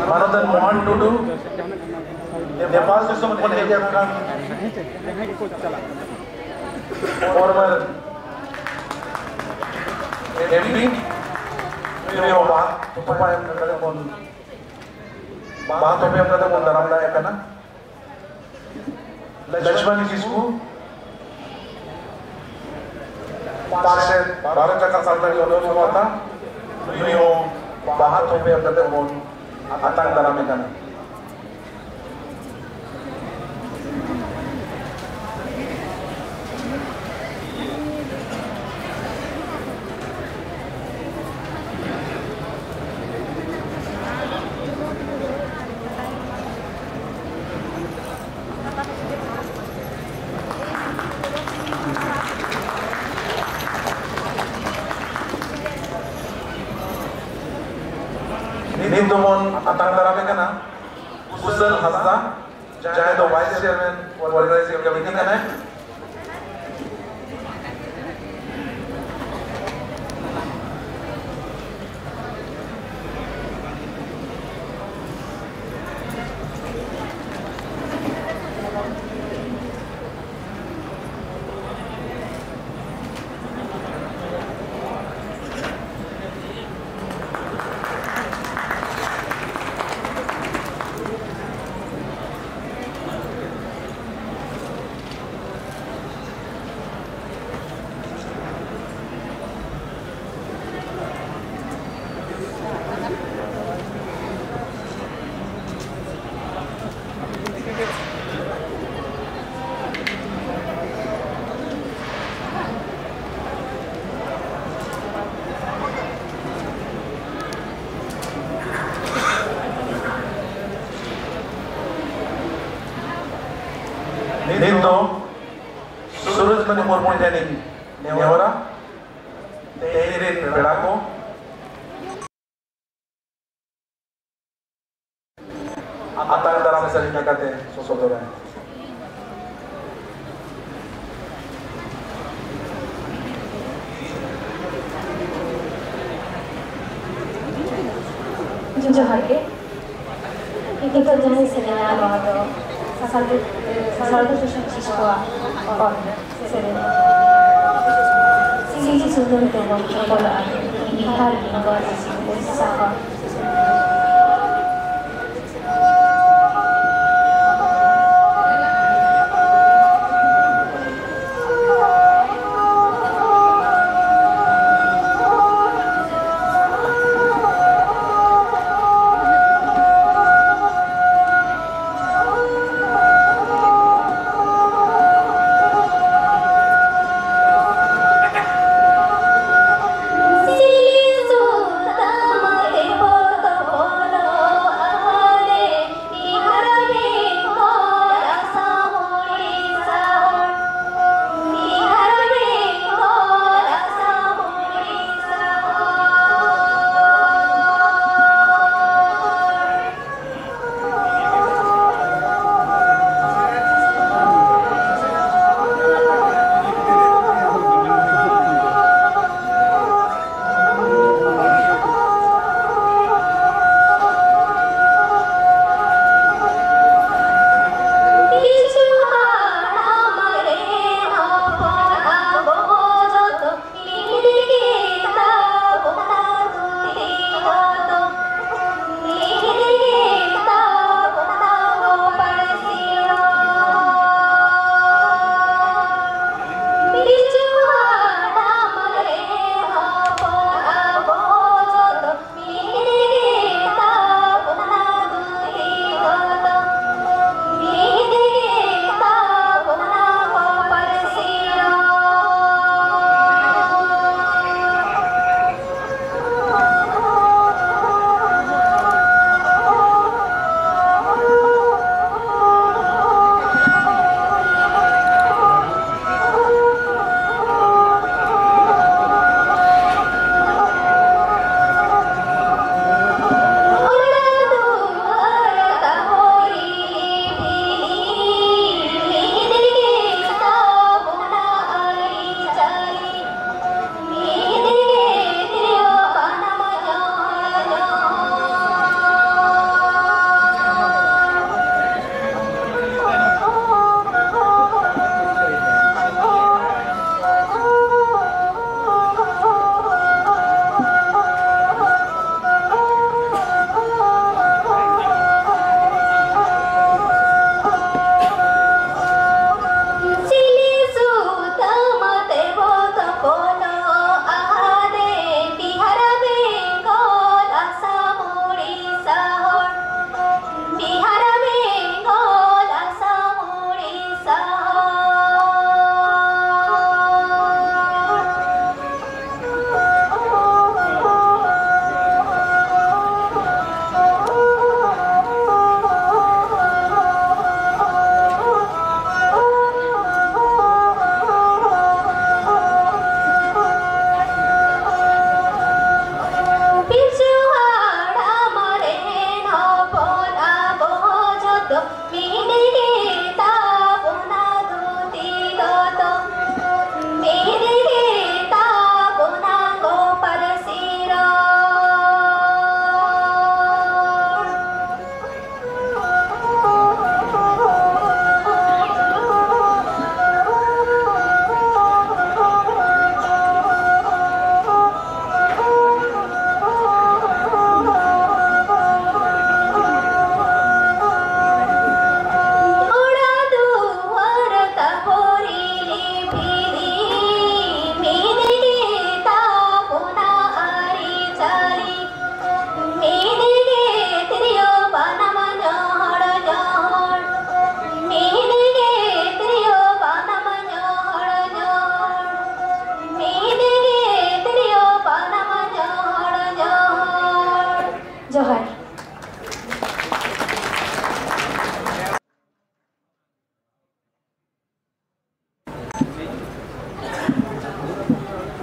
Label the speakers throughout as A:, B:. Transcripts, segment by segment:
A: Manodan Mohan Tudu, Nepal system for India kan, former MP, beliau apa yang kata pun, apa yang kata pun dalam daya kana, Lakshman Kisku, पार्षद भारत का consultant होने वाला था Unio बाहर तो पे करते बोल आतंक दरा में करना Nindomon atang darame kana Usal Hassan jahe to vice chairman organizing committee kana Nito Suraj Mani Murmu Jani Nehora Tehirin Pedako Atang dalam salina kate sosodora
B: Johar ke itu jadi seminar bahwa sasaran sosial siswa sisi sudut dengan sekolah ini hari ini baru siswa
C: Silih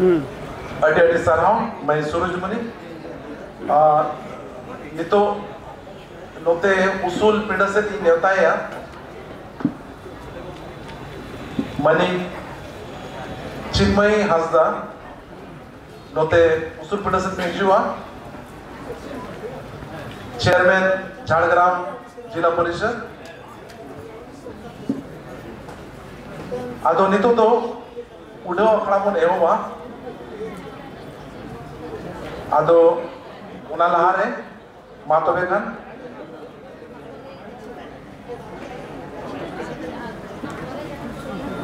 A: अड़ी साराव मैं सूरजमणि नितो नोते उसूल पिंड से ती नेवताया money Chinmayi Hansda नोते उसूल पिंड से हिजुआ चेयरमैन झाड़ग्राम जिला परिषद आदो नितो तो उड़ो अखड़ा बन एहोबा आदो उना लहारे मा तबे खान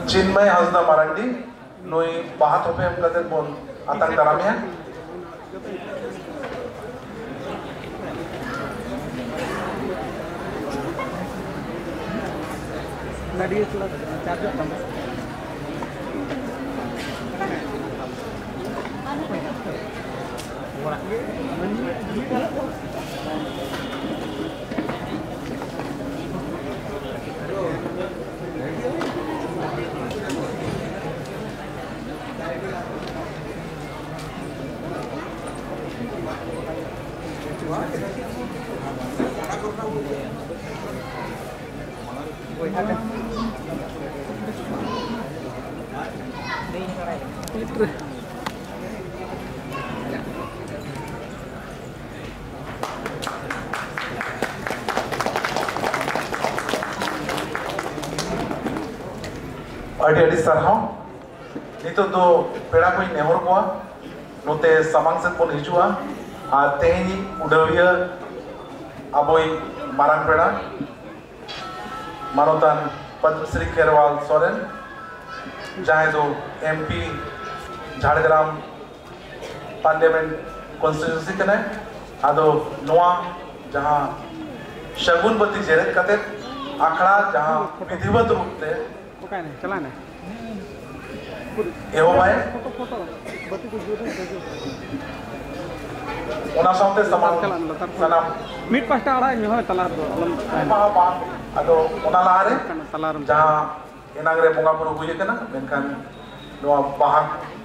A: चिन्मय हासदा मारांडी नुई बाहत होपे हम कते बोन आतंक दारामिया
C: नडिये चला चार्जर कम
A: अड़ी अड़ी सारहाव नितो दो पेड़ा को नेहर को नोते समांग से बन हिजुआ आ तेनी उडविया अबोई मारांग पेड़ा मानोतान पद्मश्री खेरवाल सोरेन जहाँ दो एमपी झाड़ग्राम पार्लियामेंट कॉन्स्टिट्यूंसी कने आदो नोआ जहाँ शगुन बत्ती जेरेत कते आखड़ा जहाँ विधिवत रूप से
C: चला ना
A: एहो भाई उना सामते समान सनाम
C: मीट पास्ता आड़ा इन हो तलार दो
A: मा आदो उना लारे
C: तलार
A: जहाँ इनागरे बोंगा बुरु हुई कना मेनखान नोआ बाहा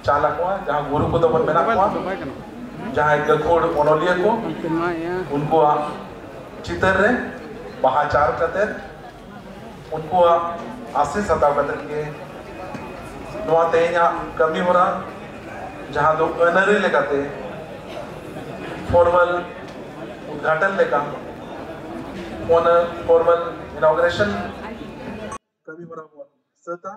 A: चाला को जहाँ गुरु को दबन मेना को जहाँ गखोड़ ओनोलिया को उनको चितर रे बाहा चार कते उनको आशीष हताव कते के नोआ तेया कमी हो रहा जहाँ दो अनरी लेकाते फॉर्मल उद्घाटन लेका फॉर्मल इनॉग्रेशन कमी हो रहा सता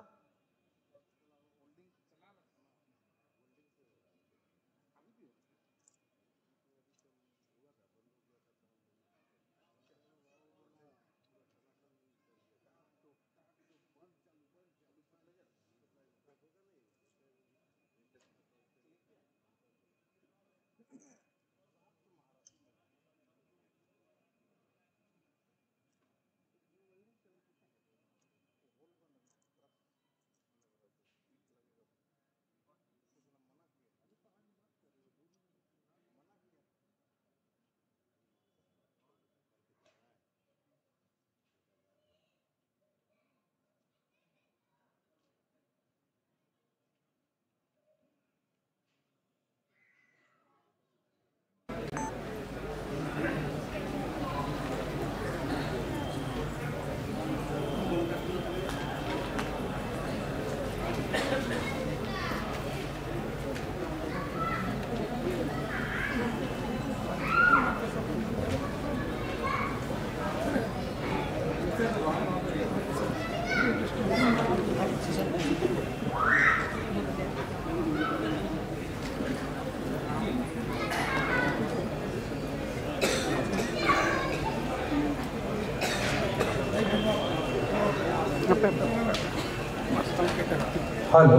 A: हेलो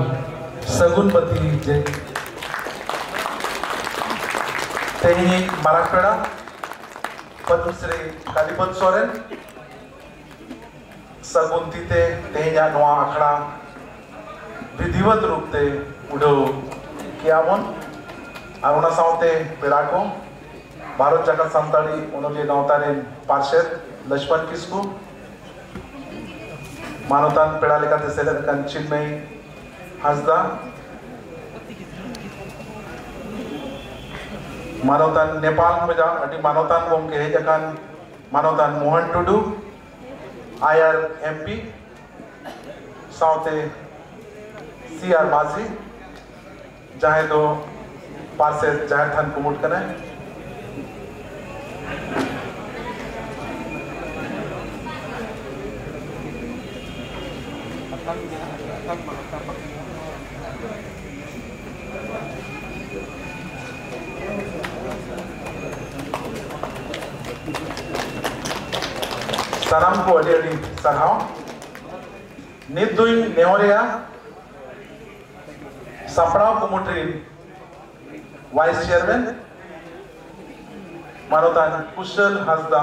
A: सगुनपति जय तेनी मराठपेड़ा पद्मश्री कालीपद सोरेन सगुनतीते तेजा नोआ अखड़ा विधिवत रूप से उड़ो कियाबन और उना सावते पेड़ा को भारत जाकत सान्ताड़ी उनके गाँवता रे पार्षद लक्ष्मण किस्कू मानवतान पेड़ा लेकाते सेलेद कान चिन्मयी हासदा मानवतान नेपाल में अभी मानवतान गमके हेजाकान मानवतान मोहन टुडू आयर एमपी साउते सीआर माझी जहाँ दो पासे जाहिर थान कुमुट कने सलाम को अड़ी सरहाव नित दुई नेहरिया सपड़ाव कुमुट्री वाइस चेयरमैन मानवतान कुशल हांसदा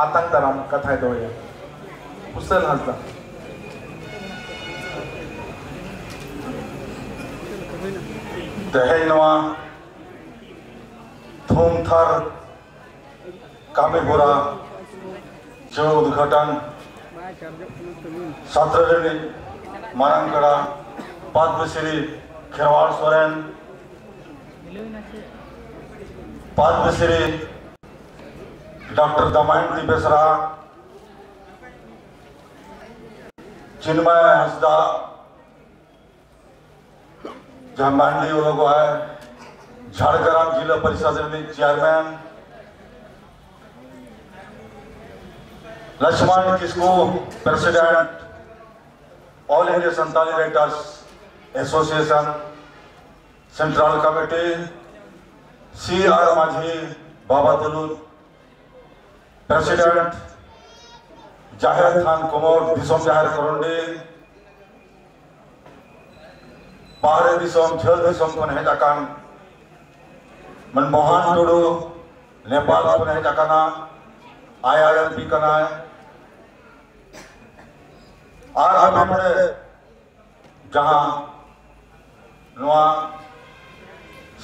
A: आतंक दाराम कथाय दोया कुशल हांसदा
D: तेहेनवा थूमथार कामेगोरा जो उद्घाटन छात्र मारांगड़ा पद्मश्री खेरवाड़ सोरेन पद्मश्री डॉक्टर दमयंती बेसरा चिन्मय हंसदा जहाँ मांडी वो लोग है झारग्राम जिला परिषद में chairman Laxman Kisku president all India Santali writers association central committee CR Majhi बाबा तुलुल प्रेसिडेंट जाहिर खान कुमोर दिसोम जाहिर करुंडी बाहर दिसोम झल दिसोम को हेजाकान मनमोहन टुडू नेपाल को हेजाकाना IRLP कना और हमारे जहाँ नुआ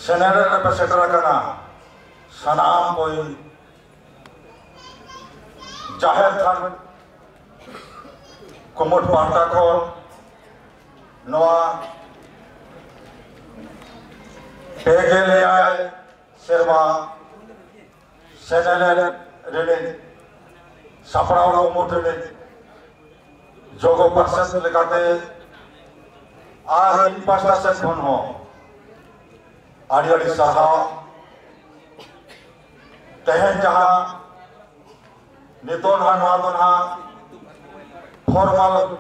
D: सेनेटर रिप्रेजेंटेटिव कना सनाम कोई जाहिर थान कुमुट पार्टा को नुआ पेगे ले आए शर्मा सेनेटर रेले सपड़ाव कुमुट रेले जोगो परसेंट लेकाते आज इन पास्टा से फोन हो आड़ी सहा तहन जहाँ नितोन हा फॉर्मल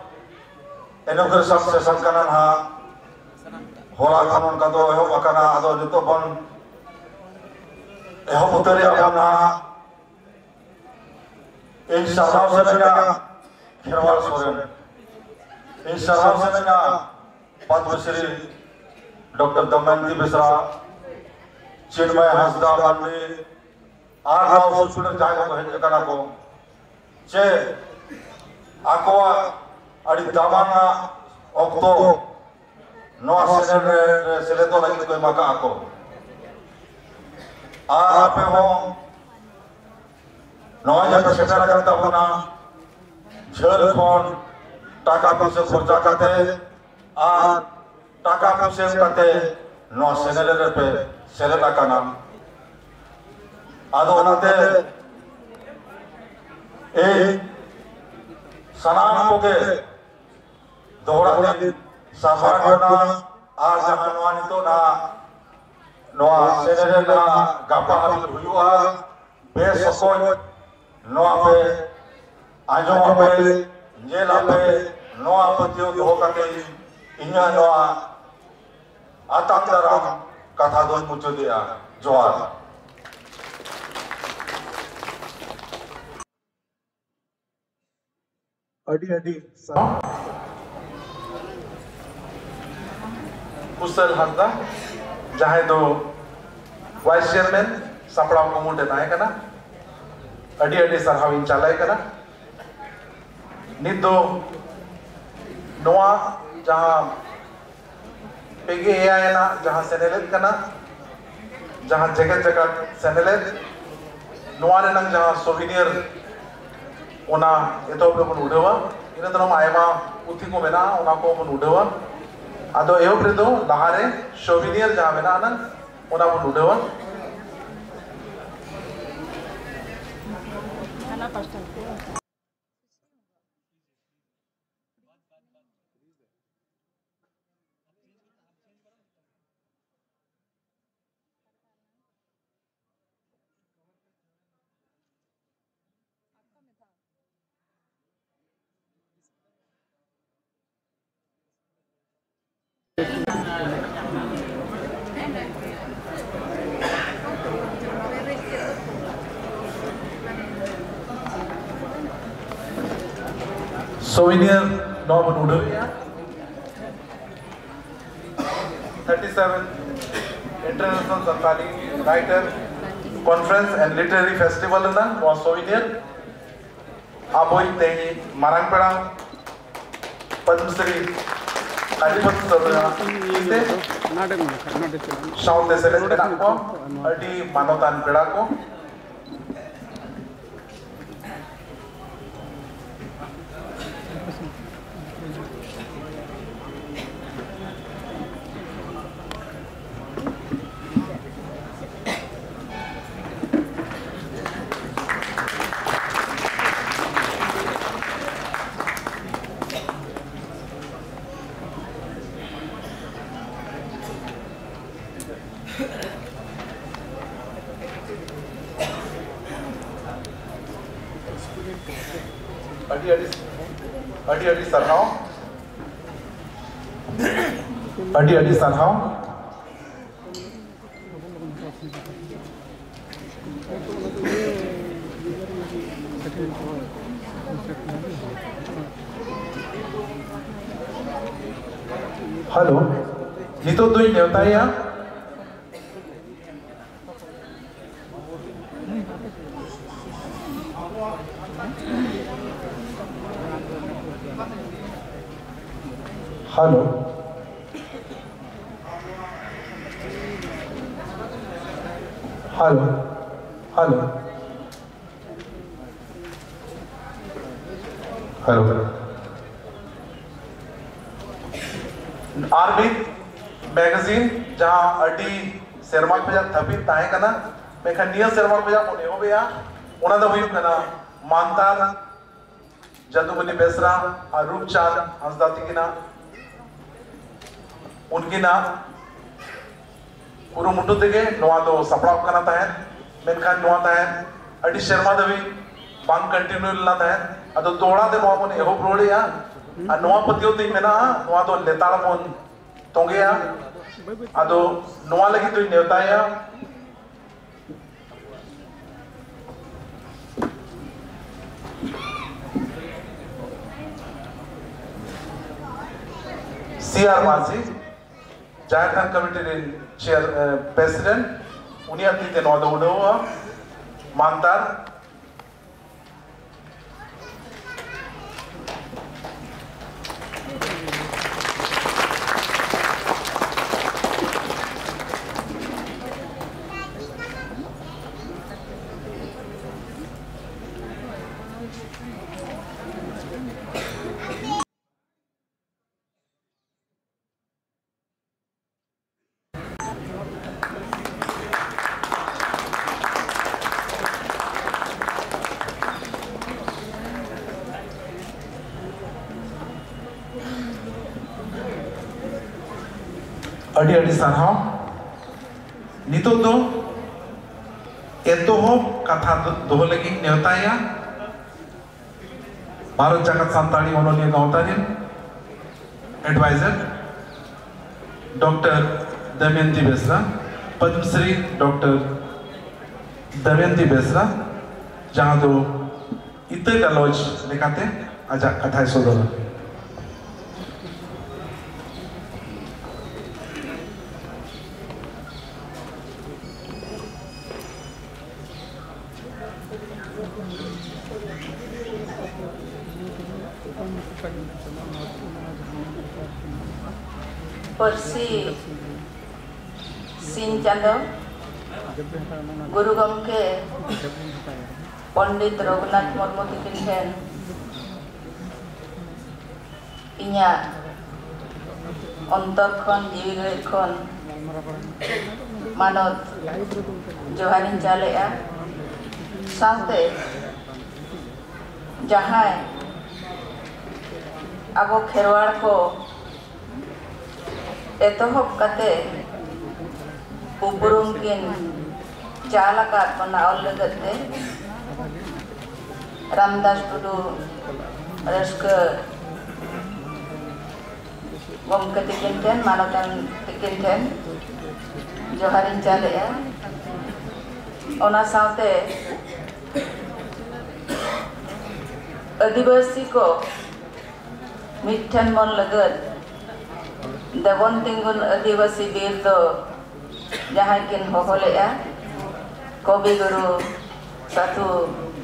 D: इनॉग्रेशन सेशन कनन हा होला कानून का तो एहो बकना आदो नितो बन एहो उतरे अपना इन सरहाव से लगा खेरवाड़ सोरेन इन सरहाव से लगा पद्मश्री डॉक्टर दमयंती बेसरा चिन्मय हंसदा मांडी आर नाव सुसुन जागा को हेज कना को चे आकोआ अड़ी दामाना ओक्तो नोआ सेनेटर सेलेदो लगी कोई मका आको आपे हो नोआ जब सेटर करता होना झल फोन टाका पैसे खर्चा करते आ टाका पैसे करते नो सेनेटर पे सेलेटा का नाम आदो नाते ए सनाम को के दोहरा के साफार ना आज जहाँ नोआ नितो ना नोआ सेनेटर ना गापा हाबिल हुआ बेसकोय नोआ पे आजो पे जेला पे नोआ पतियो दो करके इन्या नोआ आतंकराम कथा दो मुझे दिया जोहार
A: अड़ी अड़ी कुशल हांसदा जहाँ दो वाइस चेयरमैन सपड़ाव कुमुटे ताहे कना अड़ी अड़ी सरहाविन चालाय कना नित दो नोआ जहाँ पेगे एआई ना जहाँ सेनेलेट कना जहाँ जगह जगह सेनेलेट नोआ रे नंग जहाँ सोविनियर ओना एतो पे बन उड़ेवा इन तरह आयमा उठी को मेना ओना को बन उड़ेवा आदो एहो प्रेदो लहारे सोविनियर जहाँ मेना ना ओना बन उड़ेवा Souvenir Norman Udoya, 37 International Santali Writer Conference and Literary Festival was souvenir. Aboy Tehi Marangpeda Padmsri Kalipat Sabra Shaun Deselet Pedako, Adi Manotan Pedako. Adi Sarhau. Hello, Nito doing Neutaya? Hello. Hello. Hello. Hello. Army magazine जहाँ अड़ी सेरमा पे जा तभी ताहे कना मैं खनिया सेरमा पे जा उन्हें हो गया उन्हें तो वही कना मानतार जदुमनी बेसरा अरूप चांद हंसदाती की ना उनकी ना पूरा मुंडू देखे नवा तो सपड़ा करना था है मैं खान नवा था है अड़ी शर्मा दवी बांग कंटिन्यू लना था है अतो तोड़ा दे नवा मोने हो प्रोड़े या नवा पतियों ती में ना नवा तो लेताड़ा मोन तोंगे या अतो नवा लगी तो नेवता या CR Mazi Jharkhand Committee Chair President उन्हीं अपनी तेनोदा उड़ोगा मानतार अड़ी अड़ी साराव नितो दो एतो कथा दोह लगी नेवताया भारत जगत सांताड़ी ओनोलिया गावतारिन advisor doctor Damayanti Besra Padmashri doctor Damayanti Besra जहां दो इतर गलोच लेकाते आजा कथा सोदो
E: Persi Sin Chando Guru Gomke Pandit Raghunath Murmu tikin hen inya ontor khon jiwi khon manot joharin jalea sante जहां अब खेरवाड़ को एतोहब कते उपरुम किन चालका बनावल लगते रामदास टुडू रस्क गमके तिकिन ठेन मानवतान तिकिन ठेन जोहारिन चालेया ओना सावते आदिवासी को मिठन मन लगत देवन तिंगुन आदिवासी बीर तो जहाँ किन होलेया कवि गुरु साधु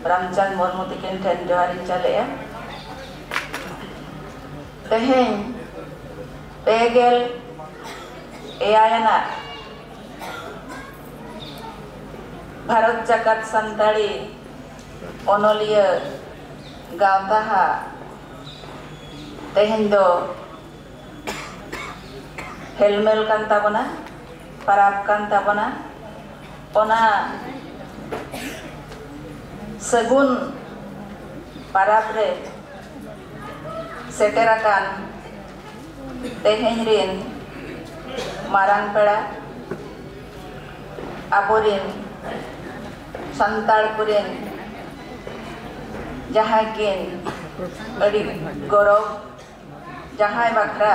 E: रामचंद्र मुर्मू तिकिन ठेन जोहारिन चालेया तेहें पेगेल एयाना भारत जाकत संताड़ी ओनोलिया गावता तेहें दो हेलमेल कान ताबना पाराब कान ताबना ओना सगुन पाराब रे सेटेराकान तेहें रिन मारांग पेड़ा आबोरिन संताड़ कुरिन जहाँ किन अड़ी गौरव जहाँ बाखरा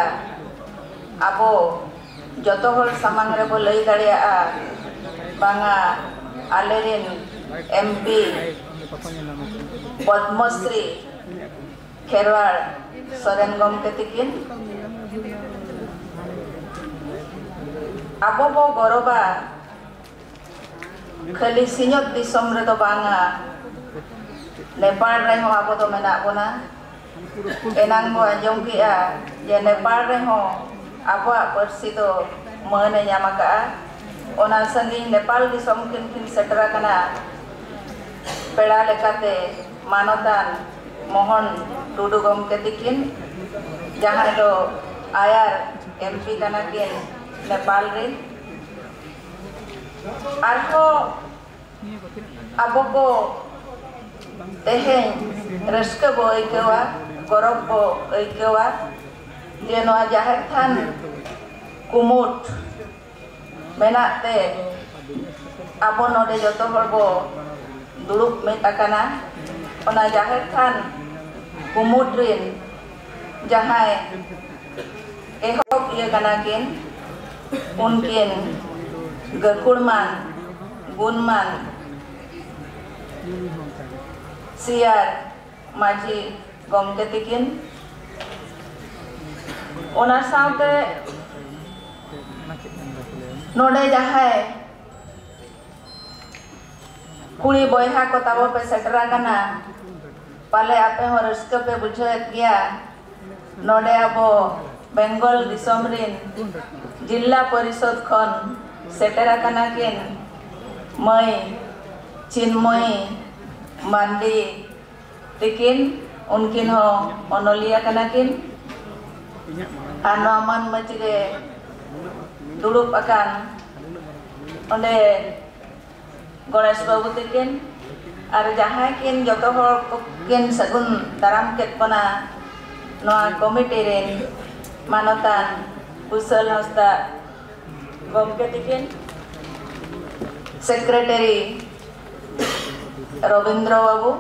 E: आबो जतो हर सामांग रे बो लई दाड़िया बांगा आलेरिन एमपी पद्मश्री खेरवाड़ सोरेन गमके तिकिन आबो बो गौरवा खाली सिंहत दिसम रे तो बांगा नेपाल रे हो आबो तो मेना बोना एनांग बो आंजम किया जे नेपाल रे हो आबो परसी तो मन ᱧᱟᱢ ᱟᱠᱟᱜᱼᱟ ओना संगी नेपाल दिसम किन किन सेटरा कना पेड़ा लेकाते मानवतान मोहन टुडू गमके तिकिन जहाँ दो आयार एमपी कना किन नेपाल रे आरहो आबो को तेहें रस्क बो आइकेवा गौरव बो आइकेवा जे नोआ जाहिर थान कुमुट मेनाते आबो नोडे जतो हर बो दुड़ुब मेत आकाना ओना जाहिर थान कुमुट रिन जहाँ एहब ये कना किन उनकिन गकुड़मान गुणमान सियार माझी गमके तिकिन ओना सावते नोडे जहाँ कुड़ी बयहा को ताबो पे सेटरा कना पाले आपे हो रस्क पे बुझेत गया नोडे आबो बेंगल दिसम रिन जिला परिषद खन सेटेरा कना किन मई चिन्मयी मांडी तिकिन उनकिन हो ओनोलिया कना किन आनोमन मचरे दुड़ुब अकान ओंडे गणेश बाबू तिकिन और जहाँ किन जतो हर किन सगुन दाराम केत बना नोआ कमिटी रेन मानवतान कुशल हस्ता गमके तिकिन सेक्रेटरी रविंद्र बाबू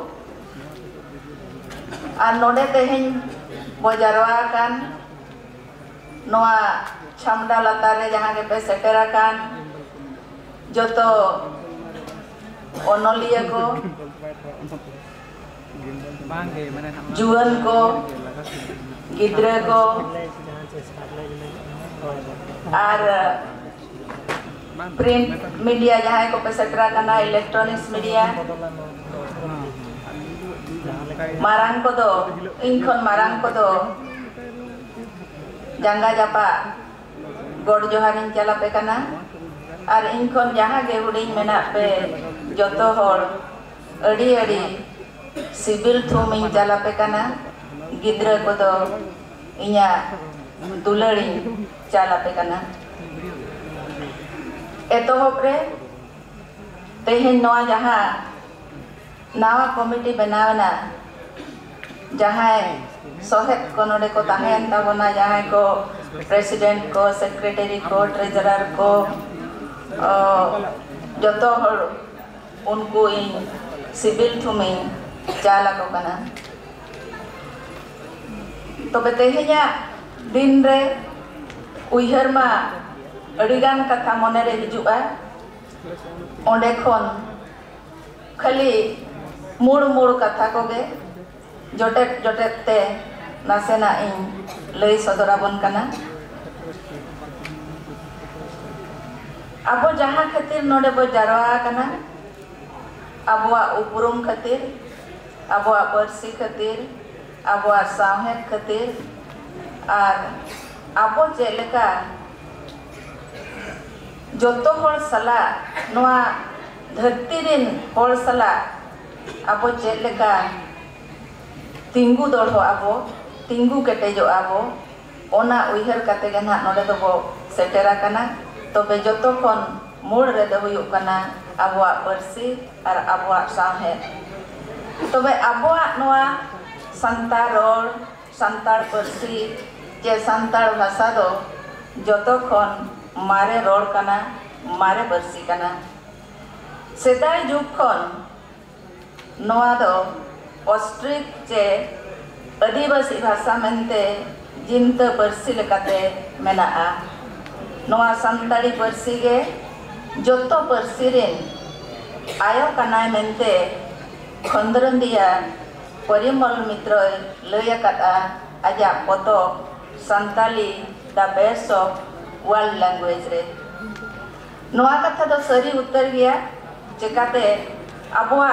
E: और नोडे तेहें बजारवा कान नोआ छामडा लतारे जहाँ के पे सेटेरा कान जतो ओनोलिया को जुअन को गिद्रे को और प्रिंट मीडिया जहाँ को पे सेटरा करना इलेक्ट्रॉनिक्स मीडिया मारांग को दो इनखन मारांग को दो जंगा जापा गोड जोहारिन चला पे करना और इनखन जहाँ के हुडिंग मेना पे जतो हर अड़ी अड़ी सिविल थूम इन चला पे करना गिद्रे को दो इन्या दुलड़ी चला पे करना एतोहब रे तेहें नवा जहाँ नवा कमिटी बनावना जहां सोहेद को नोडे को ताहेन ताबोना जहां को प्रेसिडेंट को सेक्रेटरी को ट्रेजरर को जोतो हर उनको इन सिविल थुमी चाला को कना तो बेतेहिया दिन रे उइहर मा अडिगान कथा मने रे हिजुआ ओंडे खन खाली मुड़ मुड़ कथा कोगे जोटेट जोटेट ते नासेना इन लई सदराबन कना अब जहां खातिर नोडे बो जारवा कना अबवा उपरुम खातिर अबवा परसी खातिर अबवा साहेब खातिर और अबो जेलेका जोतो हर सला नोआ धरती रिन हर सला अबो जेलेका तिंगु दौड़ो अबो तिंगु केटेजो अबो ओना उइहर काते गे ना नोडे दो सेटेरा कना तबे जोतो खन मूल रे दो हुयुक कना अबवा परसी और अबवा साहेब तबे अबवा नोआ संतार रोड संतार परसी जे संतार भाषा दो जोतो खन मारे रोड कना मारे परसी कना सेदाय जुग खन नोआ दो ऑस्ट्रिक चे आदिवासी भाषा मेनते जिनत परसी लेकाते मेनाआ नोआ संताड़ी परसी गे जोतो परसी रेन आयो कनाय मेनते खंदरंदिया परिमल मित्र लयकाता आजा पतो Santali the best of world language रे नोआ कथा दो सरी उत्तर गया चिकाते अबवा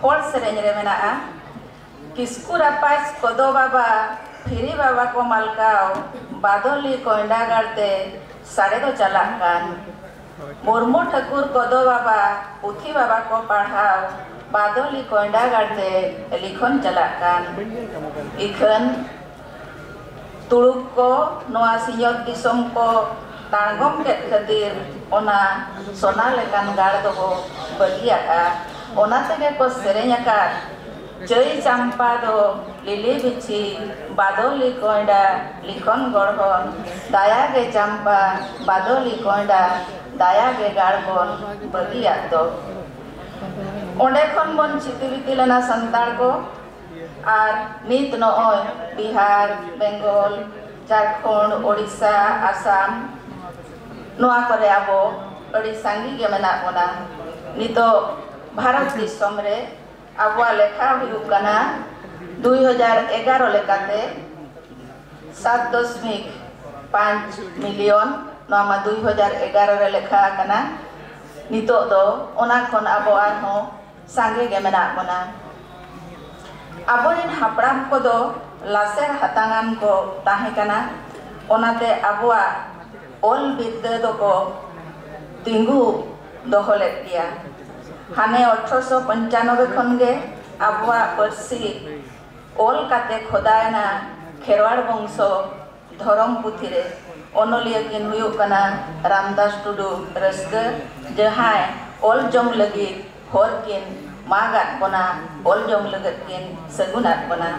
E: होल सेरेंज रे मेनाआ किस्कु रापास कोदो बाबा फिरी बाबा को मालकाओ बादोली कोंडा गाड़ते साड़े दो चलाकान मुर्मू ठाकुर कोदो बाबा पुथी बाबा को पढ़ाओ बादोली कोंडा गाड़ते लिखन चलाकान इखन तुड़ुक को नोआ सियत दिसम को तांगम के खातिर ओना सोना लेकान गाड़ दो बगियाका ओना तेगे को सेरेंयाका जय चंपा दो लिली बिछी बादोली कोंडा लिखन गढ़न दाया गे चंपा बादोली कोंडा दाया गे गाड़बन बगिया दो ओंडे खन बन चिति लेना संताड़ को और नित नोय बिहार बेंगल झारखंड ओडिशा आसाम नोआ करे आबो अड़ी सांगी गे मेना बोना नितो भारत दिसम रे आबवा लेखा हुयुक कना 2011 लेकाते 7.5 मिलियन नोमा 2011 रे लेखा कना नितो दो ओना खन आबो आरहो सांगे गे मेना बोना आबोरिन हापड़ाम को दो लासेर हातांगान को ताहे कना ओनाते आबवा ओल बिद्दे दो को तिंगु दोहले किया हाने 1895 खन गे आबवा परसी ओल काते खोदायना खेरवाड़ वंशो धरम पुथी रे ओनलिया किन हुयुक कना रामदास टुडू रस्के जहाय ओल जम लगी होर किन मागात बना ओल जम लगत किन सगुनात बना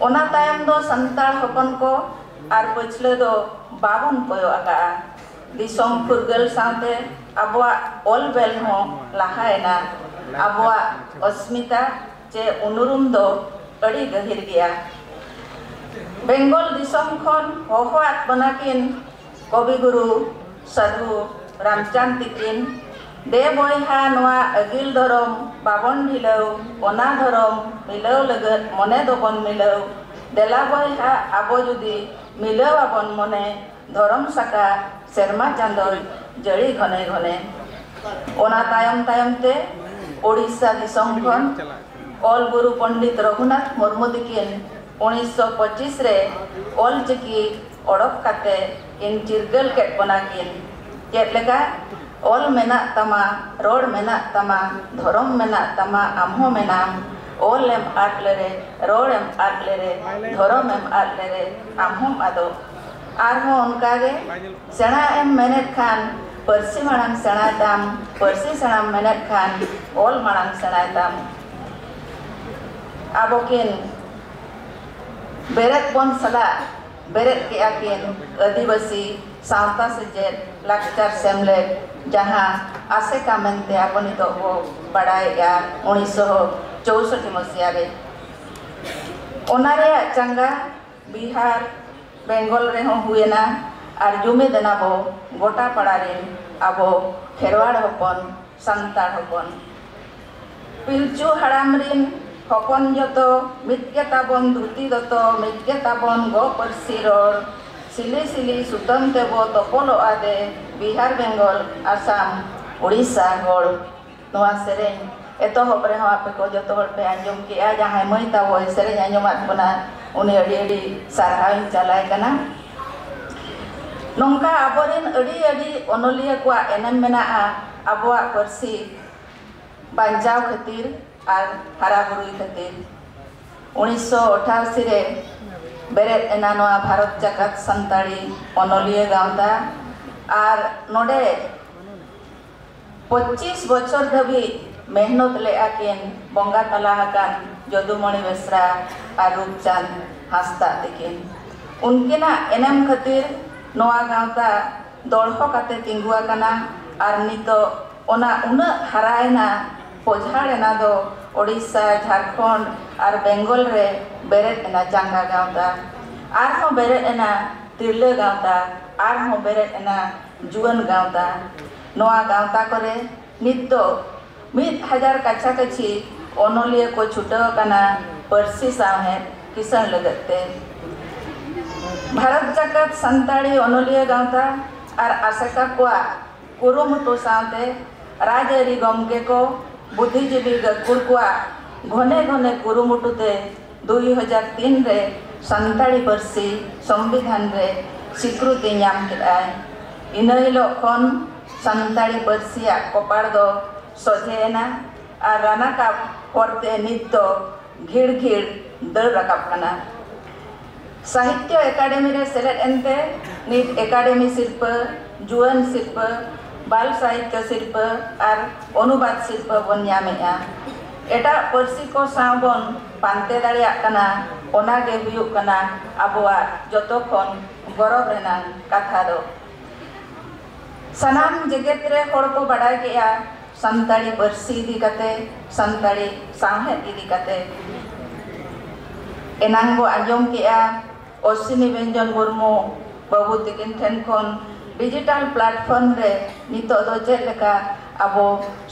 E: ओना तायम दो संताड़ हपन को आर पछले दो बाबन कोयो आका दिसम फुरगल साथे आबवा ओल बेल हो लाहायना आबवा अस्मिता चे उनुरुम दो अड़ी गहिर गया बेंगल दिसम खन होहवात बनाकिन कवि गुरु साधु रामचंद तिकिन दे बयहा नोआ अगिल धरम बाबन ढिलौ ओना धरम मिलौ लगत मने दोबन मिलौ देला बयहा आबो जुदी मिलौ आबन मने धरम साका सेरमा चांदो जड़ी घने घने ओना तायम तायम ते ओडिशा दिसम खन ओल गुरु पंडित रघुनाथ मुर्मू दिकिन 1925 रे ओल चिकी ओडक काते इन चिरगल केट बनाकिन चेत लेका ओल मेना तमा रोड मेना तमा धरम मेना तमा आमहो मेना ओल एम आट लेरे रोड एम आट लेरे धरम एम आट लेरे आमहोम आदो आरहो उनकागे सेना एम मेनेट खान परसी मांग सेना दाम परसी सेना मेनेट खान ओल मांग सेना दाम आबोकिन beret bon sala beret ke akin adivasi सावता सेजेद लाक्चर सेमले जहाँ आसेका मेनते आपन तो वो बड़ाया 1964 मसीहा रे ओनारे चंगा बिहार बेंगल रे हो हुएना और जुमे देना बो गोटा पड़ा रे अबो खेरवाड़ होपन संतार होपन पिलचू हराम रिन होपन जतो मिटके ताबन धुती दतो मिटके ताबन गो परसिरोर सिली सिली सुतम तेबो तोपोलो आदे बिहार बेंगल आसाम उड़ीसा गोल नोआ सेरेन एतो होबरे हो आपे को जतो होल पे आंजम के आ जहां मई तावो सेरेन आंजमात बना उनी अडी अडी सारहाई चलाय कना नोंका आबोरेन अडी अडी ओनोलिया को एनम मेना आबोआ परसी बांजाव खातिर आर हराबुरुई खातिर 1988 रे बेरेट एनानोआ भारत जगत संताड़ी ओनोलिया गांवता और नोडे 25 बछर धबी मेहनत ले आकिन बंगा तला हकान जदुमणि बेसरा और रूपचांद हांसदा तकिन उनकिना एनम खातिर नोआ गांवता दौड़ो काते तिंगुआ कना और नितो ओना उना हरायना पोझाड़ेना दो ओडिशा झारखंड और बेंगल रे बेरेट एना चांगा गांवता आर हो बेरेट एना तिरले गांवता आर हो बेरेट एना जुवन गांवता नोआ गांवता करे नितो 1000 काछा काछी ओनोलिया को छुटो कना परसी साहे किसान लगते भारत जगत संताड़ी ओनोलिया गांवता और आसेका कोआ कुरुमुटु साथे राजरी गमके को बुद्धिजीवी गकुर कोआ घने घने कुरुमुटुते 2003 रे संताड़ी परसी संविधान रे स्वीकृति नाम केदाय इना हिलो खन संताड़ी परसिया कोपाड़ दो सोझेना और राना का होरते नित्तो घिड़ घिड़ दर रकाब कना साहित्य एकाडेमी रे सेलेद एनते नित एकाडेमी शिल्प जुवन शिल्प बाल साहित्य शिल्प और अनुवाद शिल्प बन ᱧᱟᱢᱮᱜᱼᱟ एटा परसी को सावन पांते दाड़िया कना ओना गे हुयुग कना आबोआ जतो खन गौरव रेना कथा दो सनाम जगत रे होड़ को बड़ाय केया संताड़ी परसी इदी कते संताड़ी साहेब इदी कते एनांगो आंजम केया अश्विनी व्यंजन मुर्मू बाबू तिकिन ठेन खन डिजिटल प्लेटफॉर्म रे नितो दो जेलेका आबो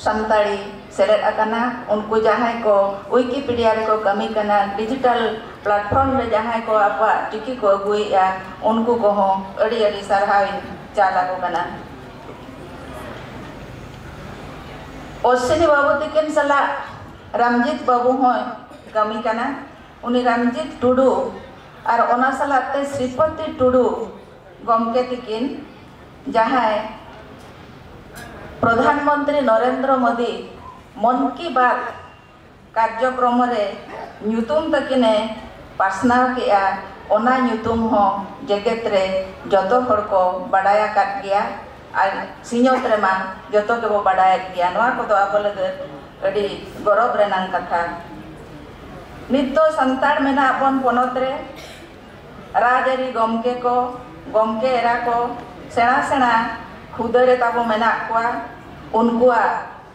E: संताड़ी सेलेद आकाना उनको जहां को विकिपीडिया रे को कमी कना डिजिटल प्लेटफॉर्म रे जहां को आपा टिकी को अगुइया उनको को हो अड़ी अड़ी सरहाई चाला को कना अश्विनी बाबू तिकिन सला रामजीत बाबू हो कमी कना उनी रामजीत टुडू और ओना सलाते श्रीपति टुडू गमके तिकिन जहां प्रधानमंत्री नरेंद्र मोदी मन की बात कार्यक्रम रे न्यूतुम तकिने पासनाव केया ओना न्यूतुम हो जगत रे जतो हर को बड़ाया काट गया और सिंहत रे मा जतो के वो बड़ाया गया नोआ को तो आप लगे अड़ी गौरव रेनांग कथा नितो संताड़ मेना अपन पोनत रे राजरी गमके को गमके एरा को सेना सेना खुदरे ताबो मेना कोआ उनकुआ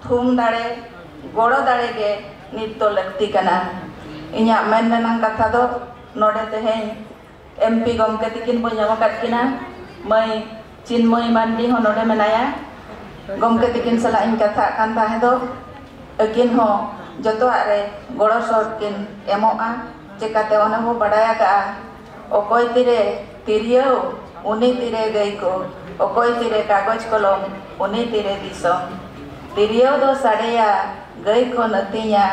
E: थुम दाड़े गोड़ो दाड़े गे नितो लगती कना इन्या मेन रेनांग कथा दो नोडे तेहें एमपी गमके तिकिन बो ᱧᱟᱢ ᱟᱠᱟᱫ ᱠᱤᱱᱟ मई चिन्मयी मांडी हो नोडे मेनाया गमके तिकिन सला इन कथा कान ताहे दो अकिन हो जतो आरे गोड़ो सर किन एमोआ चेकाते ओने हो बड़ाया का ओकोय तिरे तिरियो उनी तिरे गई को ओकोय तिरे कागज कलम उनी तिरे दिसम तिरियो दो साड़ेया गई को नतिया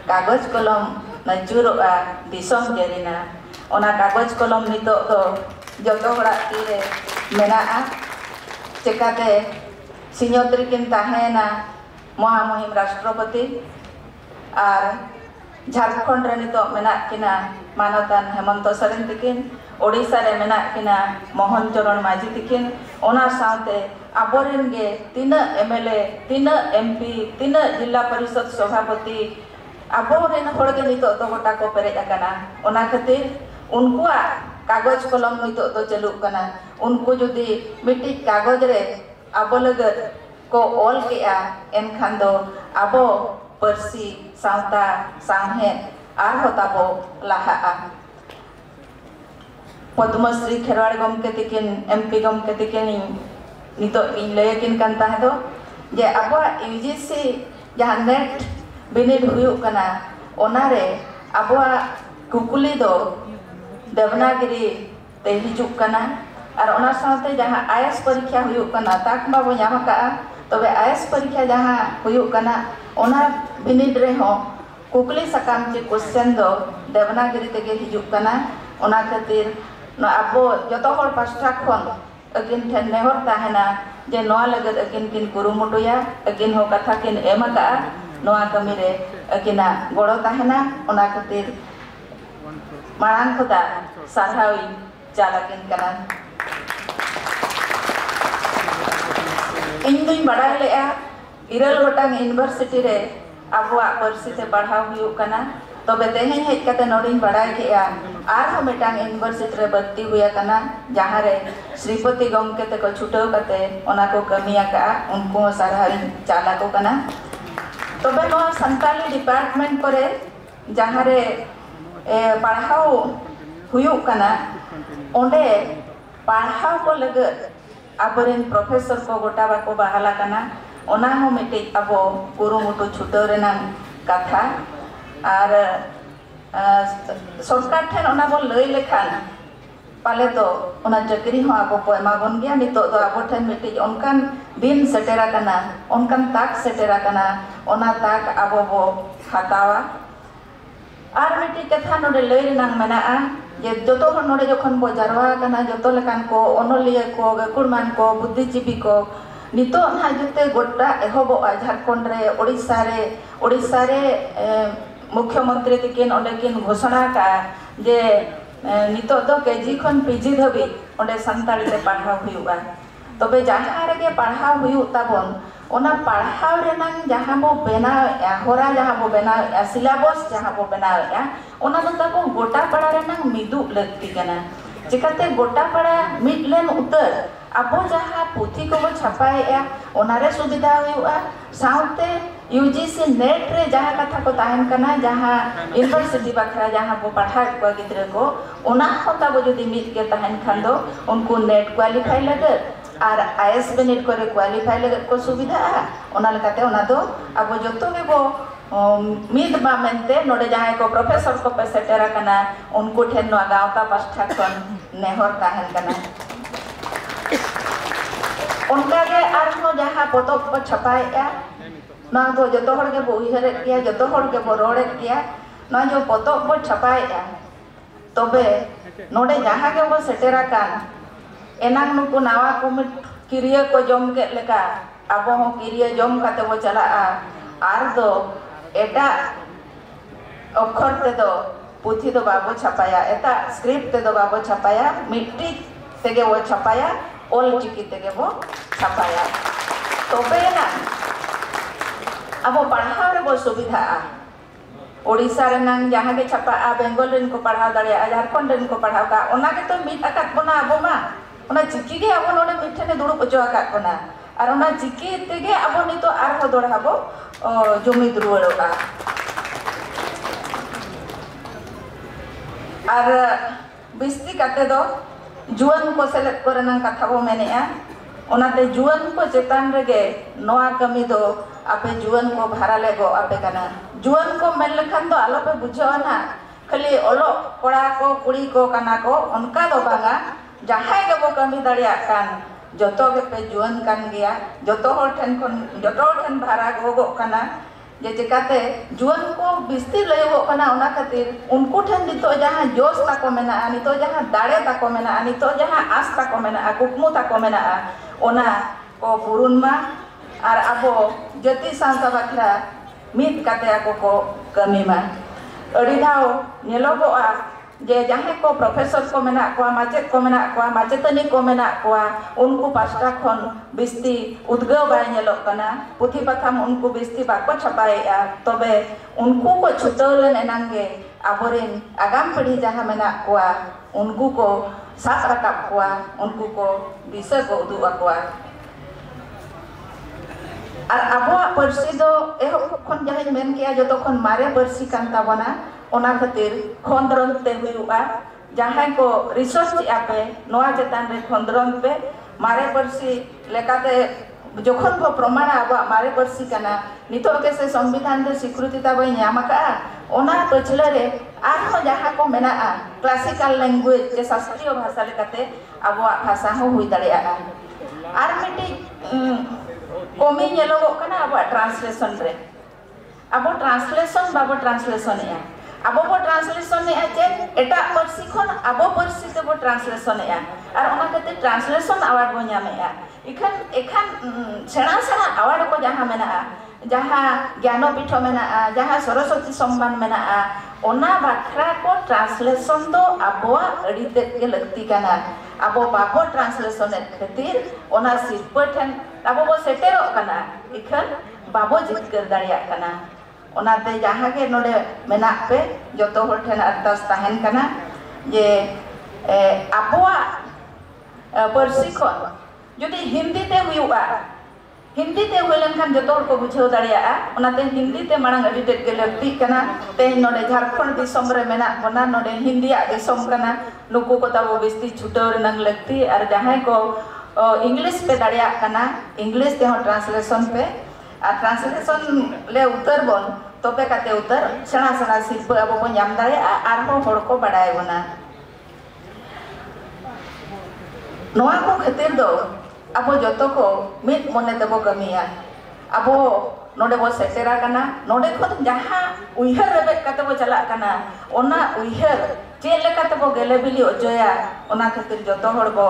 E: कागज कलम नचुरोआ दिसम जरिना ओना कागज कलम नितो दो जतो हड़ा तिरे मेनाआ चेकाते सिंहत्री किन ताहेना महामहिम राष्ट्रपति और झारखंड रे नितो मेना किना मानवतान हेमंत सोरेन तिकिन ओडिशा रे मेना किना मोहन चरण माझी तिकिन ओना साथे आबोरेन गे तीन एमएलए तीन एमपी तीन जिला परिषद सभापति आबोरेन होड़ गे नितो तो गोटा को पेरेज आकाना ओना खातिर उनकुआ कागज कलम नितो तो चलुक कना उनको जुदी मिट्टी कागज रे आबो लगत को ऑल केआ एनखान दो आबो परसी सावता सामहे are होताबो Laha Padmashri Kherwad गमके तिकिन MP गमके तिकिन नितो इन लयकिन कान ताहे दो जे आबो यूजीसी जहां नेट बिनिड हुयुक कना ओनारे आबो कुकुली दो देवनागिरी ते हिजुक कना और ओना साथे जहां आईएएस परीक्षा हुयुक कना ताक बाबो ᱧᱟᱢ ᱠᱟᱜᱼᱟ तबे आईएएस परीक्षा जहां हुयुक कना ओना बिनिड रे हो कुकुली सकाम चे क्वेश्चन दो देवनागिरी तेगे हिजुक कना ओना खातिर न आबो जतो हर पास्टा खन अकिन ठेन नेहर ताहेना जे नोआ लगत अकिन किन कुरुमुटुया अकिन हो कथा किन एम कआ नोआ कमी रे अकिना गोड़ो ताहेना ओना खातिर मारांग खुदा सारहावी चालकिन कना इन दुई बड़ाई लेआ इरल गोटांग यूनिवर्सिटी रे आबुआ परसी ते पढ़ाव हुयुक कना तबे तेहे हेज कते नोडिन बड़ाई केआ आर हो मेटांग यूनिवर्सिटी रे भर्ती हुया कना जहां रे श्रीपति गमके ते को छुटाव कते ओना को कमिया का उनको सारहावी चालको कना तबे नो संताली डिपार्टमेंट करे जहां रे पढ़ाव हुयुक कना ओंडे पढ़ाव को लगत आबरेन प्रोफेसर को गोटा बाको बहाला कना ओना हो मिटे आबो कुरुमुटु छुटाव रेना कथा और सरकार ठेन ओना बो लई लेखान पाले तो ओना चाकरी हो आबो को एमाबन गया नितो दो आबो ठेन मिटे ओनकान दिन सेटेरा कना ओनकान ताक सेटेरा कना ओना ताक आबो बो हतावा और मिटे कथा नोडे लई रेनांग मेनाआ जे जतो हर नोडे जखन बो जारवा कना जतो लेकान को ओनलिया को गकुड़मान को बुद्धिजीवी को नितो ना जते गोटा एहबो झारखंड रे ओडिशा रे मुख्यमंत्री तिकिन ओंडे किन घोषणा का जे नितो दो केजी खन पीजी धबी ओंडे संताली ते पढ़ाव हुयुआ तबे जहां रे पढ़ाव हुयु ताबन ओना पढ़ाव रेनांग जहां बो बनाव होरा जहां बो बनाव सिलेबस जहां बो बनाव ओना दो ताबो गोटा पढ़ा रेनांग मिदु लगती कना चिकाते गोटा पढ़ा मिडलेन उतर आबो जहां पुथी को छापाएया ओनारे सुविधा हुयुआ साउते यूजीसी नेट रे जहां कथा को ताहन कना जहां यूनिवर्सिटी बखरा जहां बो पढ़ा को गिद्रे को ओना होता बो जदी मिट के ताहन खान दो उनको नेट क्वालिफाई लगत और आईएएस बिनिड करे क्वालिफाई लगत को सुविधा ओना लकाते ओना दो आबो जतो के बो मिद बा मेनते नोडे जहां को प्रोफेसर को पे सेटेरा कना उनको ठेन नो गावता पास्था खन नेहर ताहन कना उनका के आरहो जहां पोतोब को छपाएया ना तो जतो हर के बोहिरे किया जतो हर के बरोड़े किया ना जो पोतोब को छपाएया तबे नोडे जहां के वो सेटेरा कान एनांग नुको नावा को किरिया को जम के लेका आबो हो किरिया जम काते वो चला आर दो एटा अक्षर ते दो पुथी दो बाबो छपाया एटा स्क्रिप्ट ते दो बाबो छपाया मिट्टी तेगे वो छपाया ओल चिकी तेगे वो छपाया तबे ना आबो पढ़ाव रे बो सुविधा ओडिशा रे नांग जहां के छपा बेंगल रेन को पढ़ाव दाड़े झारखंड रेन को पढ़ाव का ओना के तो मिट अकात बना आबो मा ओना चिकी के आबो नोडे मिठने दुड़ु पचो अकात बना और ओना चिकी तेगे आबो नितो आर हो दोड़ाबो जुमिद रुवाड़ोगा और बिस्ती काते दो जुआन को सेलेक्ट करना कथा बो मेनेआ ओनाते जुआन को चेतान रेगे नोआ कमी दो आपे जुआन को भारा लेगो आपे कना जुआन को मेल लखान दो आलो पे बुझो ना खाली ओलो कोड़ा को कुड़ी को कना को उनका दो बांगा जहां के बो कमी दड़िया कान जतो के पे जुआन कान गया जतो हर ठन भारा गोगो कना जे चिकाते जुआन को बिस्ती लयगो कना ओना खातिर उनको ठन नितो जहां जोश ताको मेना नितो जहां दाड़े ताको मेना नितो जहां आस ताको मेना कुकमु ताको मेना ओना को पुरुन मा और आबो जति सांता बखरा मित काते आको को कमी मा अड़ी धाव नेलोगोआ जे जहाँ को प्रोफेसर को मेना को माचेत को मेना को माचेतनी को मेना को उनको पास्टा खन बिस्ती उद्गाव बाय नेलोक कना पुथी पथाम उनको बिस्ती बाको छपाएआ तबे उनको को छुटौलन एनांगे आबोरेन आगाम पीढ़ी जहाँ मेना को उनको को साफ रकाब को उनको को दिशा को उदुग आकोआ और आबोआ परसी दो एहो खन जहाँ मेन किया जो तो खन मारे परसी कान ताबना ओना खातिर खंद्रन ते हुआ जहाँ को रिसर्च आपे नोआ चेतान रे खंद्रन पे मारे परसी लेकाते जोखन को प्रमाण अब मारे परसी कना नितो के से संविधान रे स्वीकृति ताबे ᱧᱟᱢᱟᱠᱟ ओना पछले रे आरो जहाँ को मेना क्लासिकल लैंग्वेज जे शास्त्रीय भाषा लेकाते आबोआ भाषा हो हुई दाड़िया आर मिटी कमी नेलोगो कना अब ट्रांसलेशन रे अब ट्रांसलेशन बाबो ट्रांसलेशन या अब वो ट्रांसलेशन ने आचे एटा परसी खन अब परसी ते वो ट्रांसलेशन या और ओना कते ट्रांसलेशन अवार्ड बो ᱧᱟᱢᱮᱟ एखान सेना सेना अवार्ड को जहाँ मेना जहाँ ज्ञानपीठ मेना जहाँ सरस्वती सम्मान मेना ओना बाखरा को ट्रांसलेशन दो आबोआ अड़ी ते के लगती कना आबो बाबो ट्रांसलेशन खातिर ओना सिरपा ठन आबो बो सेटेरो कना इखन बाबो जितकर दाड़िया कना ओनाते जहाँ के नोडे मेना पे जोतो हर ठेन अरदास ताहेन कना जे आबोआ परसी खन जुदी हिंदी ते हुआ हिंदी ते हुलन खान जोतो हर को बुझाव दाड़िया ओनाते हिंदी ते मांग अड़ी टेट के लगती कना ते नोडे झारखंड दिसम रे मेना बना नोडे हिंदी आ दिसम कना नुकु को ताबो बेस्ती छुटो नंग लगती और जहाँ को इंग्लिश पे दाड़िया कना इंग्लिश ते हो ट्रांसलेशन पे आ ट्रांसलेशन ले उतर बन तबे काते उतर सेना सेना सिरप अब को ᱧᱟᱢ दाड़िया आरो हर को बाडाय बना नोआ को खातिर दो अब जतो को मित मने तबो कमिया अब नोडे बो सेटेरा कना नोडे खन जहाँ उइहर रेबे काते बो चला कना ओना उइहर चे लेका तबो गेले बिली अजया ओना खातिर जतो हर बो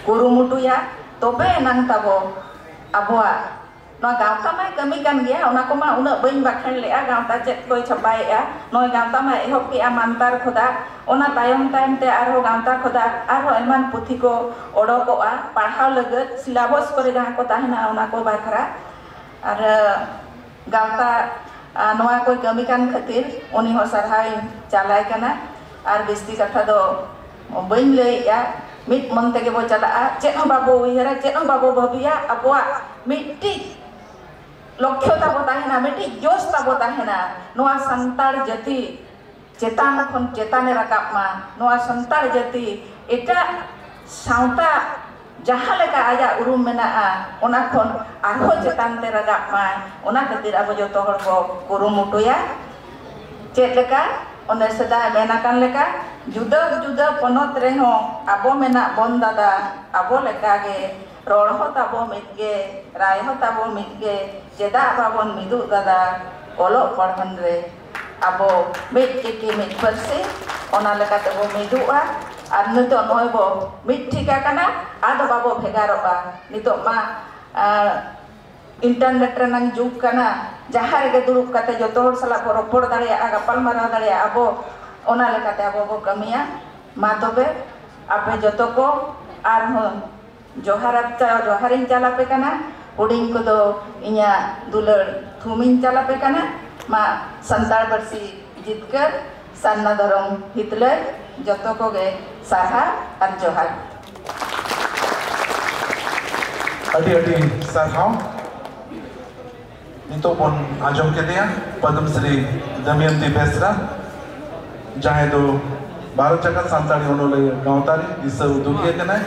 E: कुरुमुटुया तबे नंग तबो आबोआ नोआ गावता मा कमी कान गया ओना को मा उना बइन बाखन लेआ गावता चेत कोई छपाएआ नोय गावता मा एहब के मानतार खोदा ओना तायम तायम ते आरो गावता खोदा आरो एमान पुथी को ओडोकोआ पढ़ाव लगत सिलेबस करे जहाँ को ताहेना ओना को बाखरा और गावता नोआ कोई कमी कान खातिर उनी हो सरहाय चालाय कना और बेस्ती कथा दो बइन लैया मिट मन तेगे बो चला चेत हो बाबो उइहरा चेत हो बाबो भबिया आबोआ मिट्टी लक्ष्य ताबो ताहेना मिट्टी जोश ताबो ताहेना नोआ संतार जाति चेतान खन चेताने रकाब मा नोआ संतार जाति एटा सावता जहाँ लेका आजा उरुम मेना ओना खन आरो चेतान ते रकाब मा ओना खातिर अब जतो हर को कुरुमुटुया चेत लेका ओने सदा मेना कान लेका जुदा जुदा पनत रे हो आबो मेना बन दादा आबो लेका गे रोड हो ताबो मिटगे राय हो ताबो मिटगे चेदा बाबन मिदु दादा ओलो पढ़न रे आबो मिट के मिट परसे ओना लेका तबो मिदुआ आर नितो नय बो मिट ठिका कना आदो बाबो भेगारोबा नितो मा इंटरनेट रे नंग जुग कना जहाँ रे दुरुब काते जतो हर सला को रोपड़ दाड़िया गपाल मारा दाड़िया आबो ओना लेका ते आबो बो कमिया मा तबे आपे जतो को आर हो जोहारिन चला पे कना हुडिंग को दो इया दुलर थुमिन चला पे कना मा संताल बरसी जितकर सन्ना धरम हितलर जतो को गे साहा और जोहार
A: अडी अडी साहाव नितो बन आजम के दिया पद्मश्री दमयंती बेसरा जहाँ दो 12 जगत सांताड़ी ओनोले गांवतारी दिस उदुगिए कना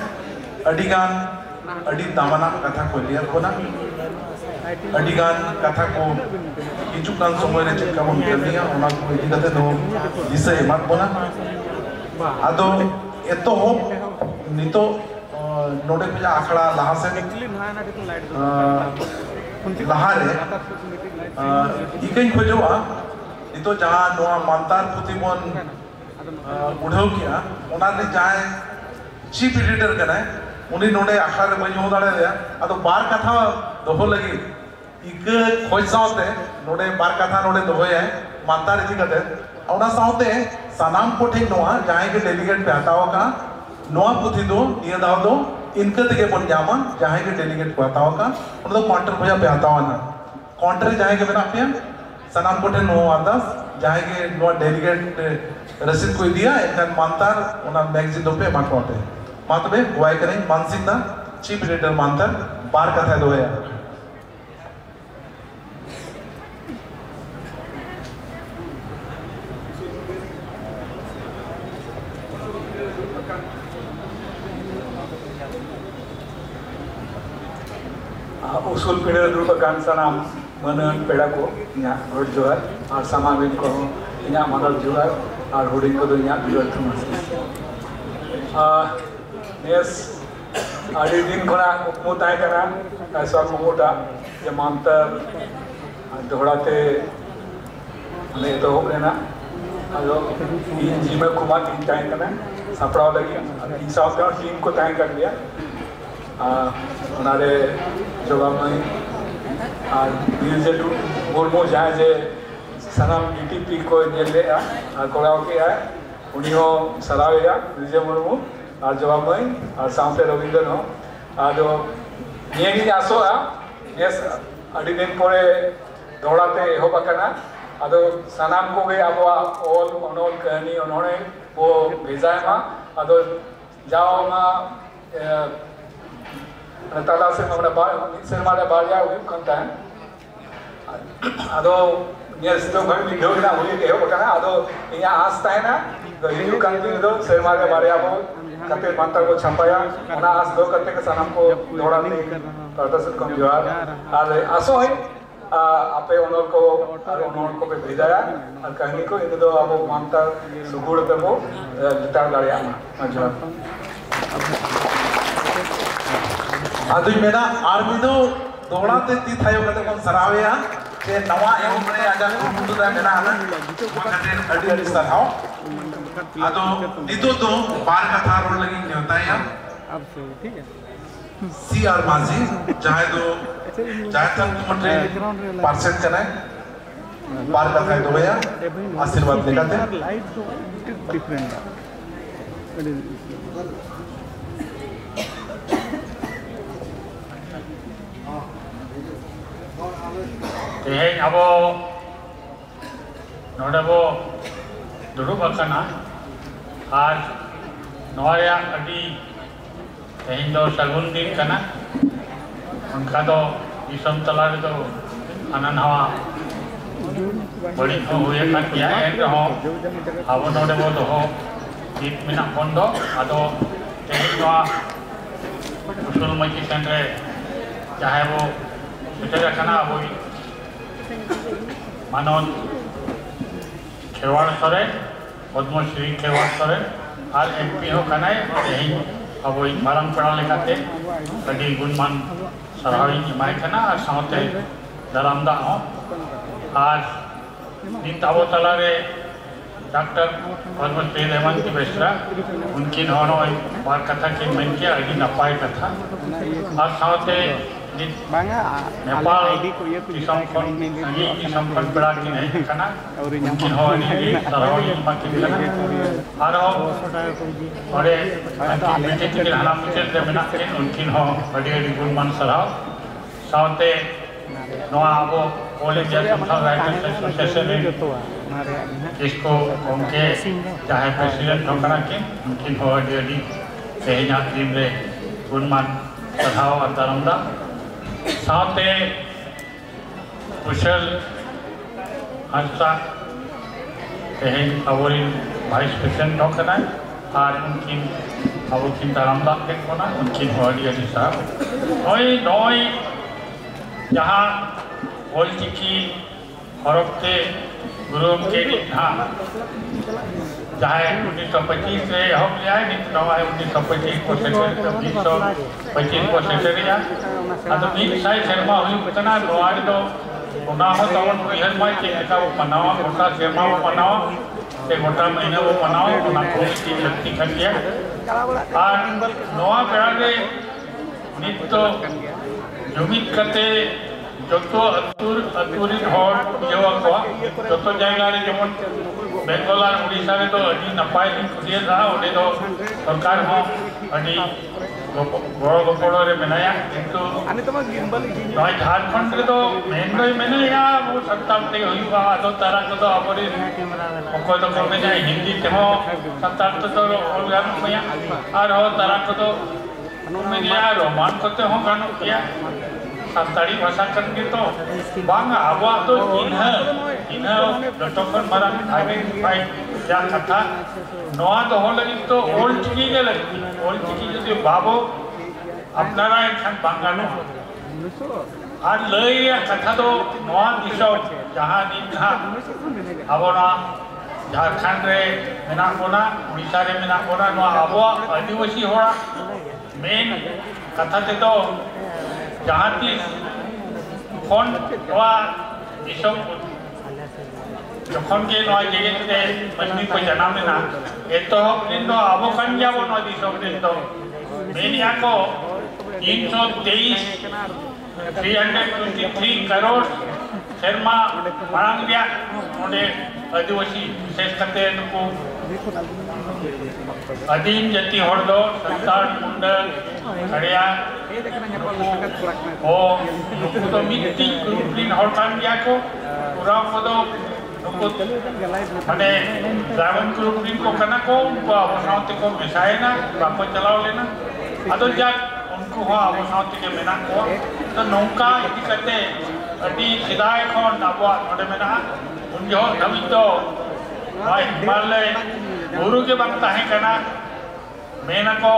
A: अडिगान अडी दामना कथा को लिया कोना अडिगान कथा को किचुकान समय रे चेक कामन करनिया ओना को इदि कते नो दिसे एमात कोना आदो एतो हो नितो नोडे पे आखड़ा लहा से लहा रे इकई खोजवा नितो जहां नोआ मानतार पुतिमन उड़ाव किया ओना ने जाय चीफ एडिटर कना उनी नोडे आखड़ा रे बई हो दाड़े रे आदो बार कथा दोहो लगी इक खोज सावते नोडे बार कथा नोडे दोहो है मानतार इदी कते ओना साउते सनाम को ठीक नोआ जहां के डेलीगेट पे हटाओ का नोआ पुथी दो निया दाव दो इनके तके बन जामा जहां के डेलीगेट को हटाओ का उन दो काउंटर भजा पे हटाओ ना काउंटर जहां के बना पे सनाम को ठीक नोआ आदास जहां के नोआ डेलीगेट रसीद को दिया एन मानतार ओना मैगजीन दो पे माटोटे मातबे वाय करें मानसिंह दा चीफ एडिटर मानतार बार कथा दो है
F: उसूल पीढ़ी दुर्बकान सनाम मनन पेड़ा को इना रोड जोहार और समावेश को इना मदद जोहार और होर्डिंग को इना जोहार थमस नेस आदि दिन कोना उपमु ताय करा ऐसा कुमुटा जे मानतर दोहराते माने तो होना अदो इन जिमे कुमा तीन ताय कना सपड़ाव लगी इन साउथ टीम को ताय कर दिया उनारे जवाब में और नीरजे मुर्मू जहाँ जे सनाम डीटीपी को जेले कोड़ाव के उन्हीं हो सरावेया नीरजे मुर्मू और जवाब में और सामते रविंद्रन हो आदो ये की आसो यस अड़ी दिन पोरे दौड़ाते हो बकना आदो सनाम को गए अब ऑल अनोल कहानी उन्होंने वो भेजा है आदो जाओ मा ताला से हमने सेरमाले बारिया हुई कंता है आदो ये सिद्धो घर में ढोल ना हुई के हो बकना आदो यहाँ आस्था है ना तो हिंदू कंट्री दो सेरमाले बारिया को कते मानता को छपाया उना आस दो करते के सनाम को दौड़ाते प्रदर्शन को जोहार और आसो है आपे उन्होंने को पे भेजाया और कहानी को इन दो अब मानता सुगुड़ पे वो लिटार दाड़िया जोहार
A: आदि मेरा आर्मी दो दौड़ाते ती थायो कते कोन सरावेया जे नवा एवं रे आजा कुटु दा मेना आना माकते अडी अडी सराव आदो नितो तो बार कथा रोड लगी नेवताया
C: अब से ठीक है
A: सीआर माजी चाहे तो चाहे तक मटे परसेंट कने बार कथा दो भैया आशीर्वाद लेकर
C: लाइट तो डिफरेंट है
G: तेहें अब नोडबो दुरुब अकना आज नवाया अडी तेहें दो सगुन दिन कना उनका तो दिसम तला रे तो आनंद हवा बड़ी को हुए kan ya en ho अब नोडबो तो हो दीप मिना बंदो आदो तेहें नवा उसूल मजी सेंट्रे चाहे वो सेटेरा कना बोई मानन खेवाड़ सरेन पद्मश्री खेवाड़ सरेन और एमपी हो कनाय तेहें अब मारांग पेड़ा लेकाते अडी गुणमान सराहई इमाय कना और साथे दरामदा हो आज नित अब तलारे डॉक्टर पद्मश्री हेमंत बेसरा उनकी होनो बार कथा की मन के अडी नपाय कथा और साथे नेपाल दिसम खन संगी दिसम खन पेड़ा की नहीं कना उनकी हो नहीं सराहई बाकी कना और अरे बेटे के हाना मुझे दे बिना के उनकी हो अडी अडी गुणमान सराव साथे नवा अब all India social writers association इसको उनके चाहे प्रेसिडेंट होकना के उनकी हो अडी अडी तेहें दिन रे गुणमान सराव और दरमदा साथे कुशल हंसा तेहें अवरी वाइस प्रेसिडेंट होकना और उनकी अब की दरमदा के कोना उनकी होड़ी अडी साहब नोई जहाँ ओलचिकी हरफते गुरु के निधा जहाँ 1925 से हम लिया है नित नवा है 1925 को सेक्रेटरी 1925 को सेक्रेटरी अदो मीट साइ शर्मा हुई कितना लोआर तो उना हो तवन बिहर माई के का वो मनावा गोटा शर्मा वो मनावा ते गोटा महीना वो मनावा उना को की शक्ति खटिया और नवा पेड़ा रे नित तो जुमित करते joto aturin hor jawa ko joto jayga re jemon Bengal ar Odisha re to adi napai ni kudiya ra ode do sarkar ho adi boro gopolo re menaya kintu noi Jharkhand re to menoi menaya wo sattam te hoiba ado tara ko to apori oko to korne jay hindi teho sattam to olgan maya ar ho tara ko to media roman ko te ho kanu kiya Santari bahasa kan gitu, bangga awak tu inha doktor marang identify yang kata, noa tu hol lagi tu old ciki ke lagi, old ciki jadi babo, apnara yang bangga no, ar lei yang kata tu noa disau, jahan inha, awak Jharkhand re menak bona, Odisha re menak bona, noa awak adivasi hora, main kata tu जहाँ तीस phone वा दिसों जखन के नॉय जगह ते मजमी को जनाम लेना ये तो दिन तो अब कन जाओ नॉय दिसों दिन तो मेनिया को 323 करोड़ शर्मा मांग दिया उन्हें आदिवासी विशेष करते हैं उनको अधीन जति हॉर्डो संतान मुंडल खड़िया ओ नुकु तो मिट्टी कुरुपलिन हॉर्डन दिया को पूरा को तो नुकु मने ग्रामीण कुरुपलिन को करना को उनको अवसानते को मिसाए ना बापो चलाओ लेना अदो जाक उनको हो अवसानते के मेना को तो नौका इति करते अति सिदाय को नाबुआ नोडे मेना उन जो नवी तो भाई हिमालय गुरु के वक्त है करना मेना को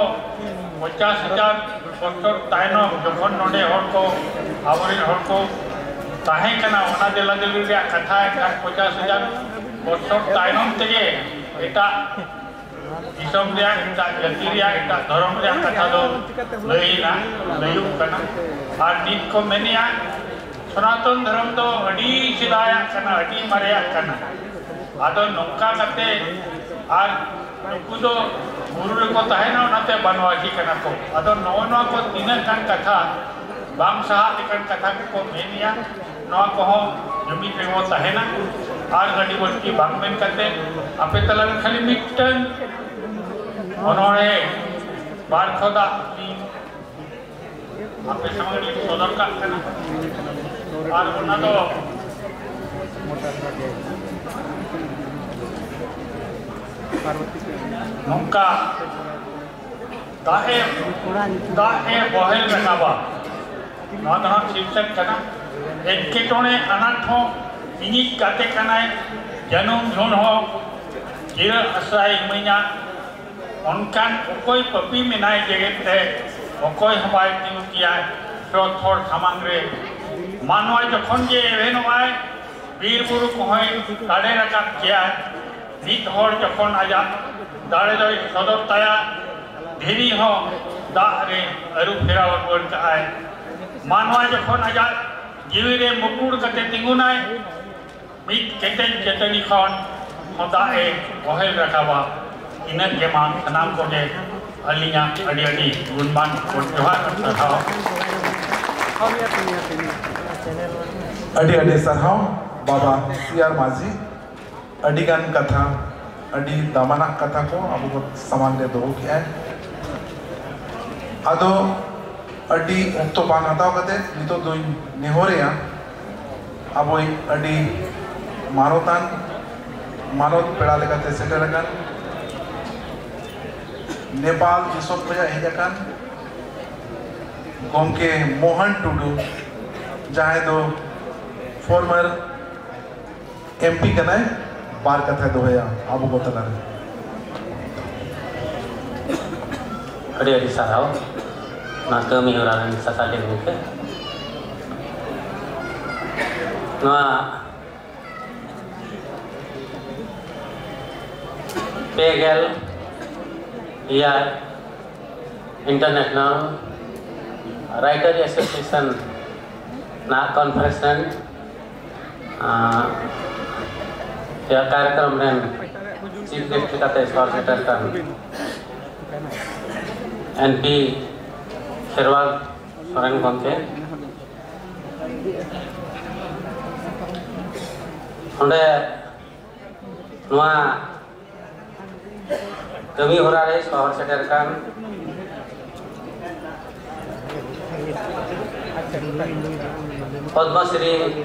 G: 50,000 बच्चों ताइनो जखन नोडे हर को आवरिन हर को ताहे करना उना दिला दिली रे कथा है 50,000 बच्चों ताइनो तेगे इटा इसम रे इटा जति रे इटा धर्म रे कथा दो लईना लयु करना और नीत को मेनिया सनातन धर्म तो अडी सिदाया करना अडी मरेया करना आदो नौका करते आज नुकु दो गुरु रे को ताहे ना उनाते बनवासी करना को आदो नौ को तीना कान कथा बांग सहा इकन कथा को मेनिया नौ को हो जमी पे वो ताहे ना आज गडी बटकी बांग में करते आपे तलन खाली मिटन उन्होंने बार खोदा आपे समझ सोदर का करना और उन्ना तो नौका दाहे बहल रखाबा नौना शीर्षक करना एक केटोने अनाथों इन्हीं काते करना है जन्म जोन हो जीरा असराय महीना उनका कोई पपी में नाई जगह थे कोई हमारे न्यू किया तो थोड़ सामान रे मानवा जखन जे एवेन आए वीर बुरु को है ताड़े रकाब किया नीत हर जखन आजा दाड़े दो सदर ताया धीरी हो दारे अरु फेरावर बोल का है मानवा जखन आजा जीवी रे मुकुड़ कते तिंगुनाय मीत केते चेतनी खन होदाए बहल रखाबा इनर के मान नाम को जे अलिया अडी गुणमान को जोहार रखाओ
A: अडी सरहाव बाबा सीआर माझी अडिगान कथा अडी दामाना कथा को अब सामान ले दो किया है आदो अडी उक्तो बान हताव कते नितो दो नेहोरेया अब अडी मानोतान मानोत पेड़ा लेकाते सेटलकान नेपाल दिसोम को हेजाकान गोमके मोहन टुडू जहाँ दो फॉर्मर एमपी कनाय बार कथा दो है अब बोतला
H: अड़ी साराव ना कमी हो रहा है ससाले मुके ना पेगल या इंटरनेशनल राइटर एसोसिएशन ना कॉन्फ्रेंस या कार्यक्रम में चीफ गेस्ट का तेस्वार सेटर का एनपी शेरवाल सोरेन गोंके onde noa kami hora re sohor sederkan Padma Shri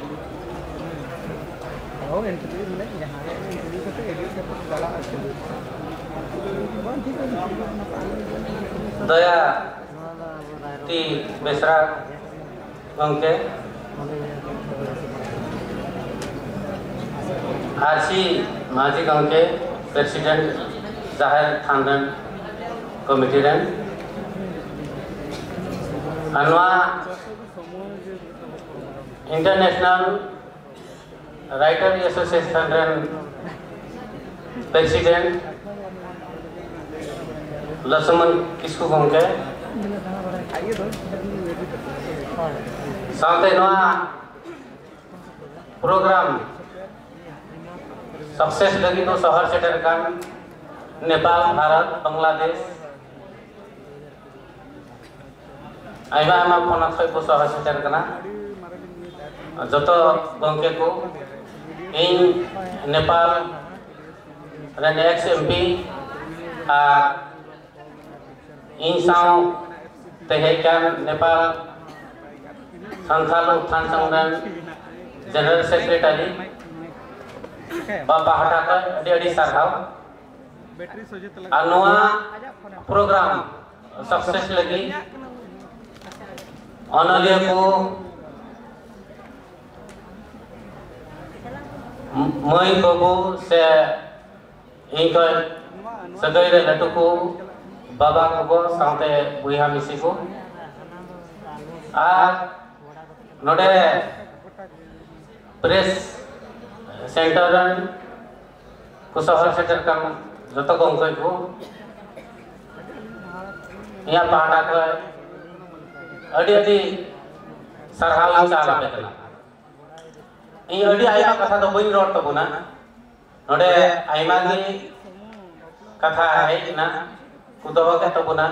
H: Daya Ti Besra Gongke Arsi Maji Gongke President Zahir Thandan Committee Ren Anwa International Writer Association Ren President Lakshman Kisku Gongke साथे नवा programme success लगी तो शहर shutter कान नेपाल भारत बांग्लादेश आइमा आमा phone खै को शहर shutter कना जतो गंके को इन नेपाल रन एक्स एमपी आ इन साउ तेहेकान नेपाल संथाल उत्थान संगठन जनरल सेक्रेटरी बाबा हटाका अडी सारहाव अनुआ प्रोग्राम सक्सेस लगी अनलिया को मई बाबू से इनका सगैर लटू को बाबा को साथे बुहा मिसी को नोडे प्रेस सेंटर को शहर सेटर कम जतो गंगै को या पाटा को अडी सरहाव चाला बेतना इ अडी आइमा कथा तो बइन रोड तबुना नोडे आइमा गी कथा है ना कुदवा के तबुना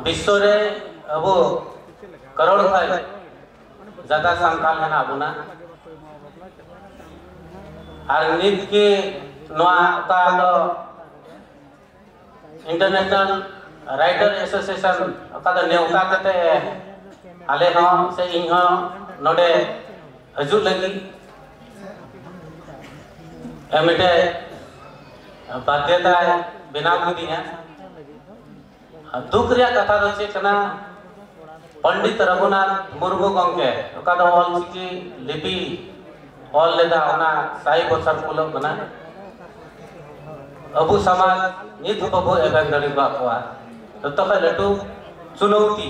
H: विश्व रे अबो करोड़ खाय ज्यादा संकाल है ना अबुना और नित के नोआ का तो इंटरनेशनल राइटर एसोसिएशन का तो नेवता कते आले हो से इन हो नोडे हजू लगी एमिटे बाध्यता बनाव दिया दुख रिया कथा दो चेकना पंडित रघुनाथ मुर्मू गंके ओका दो ऑलचिकी लिपि ऑल लेदा ओना साई बसर पुलो बना अबु समाज नित बबु एबन दड़ी बापवा तो पे लटू चुनौती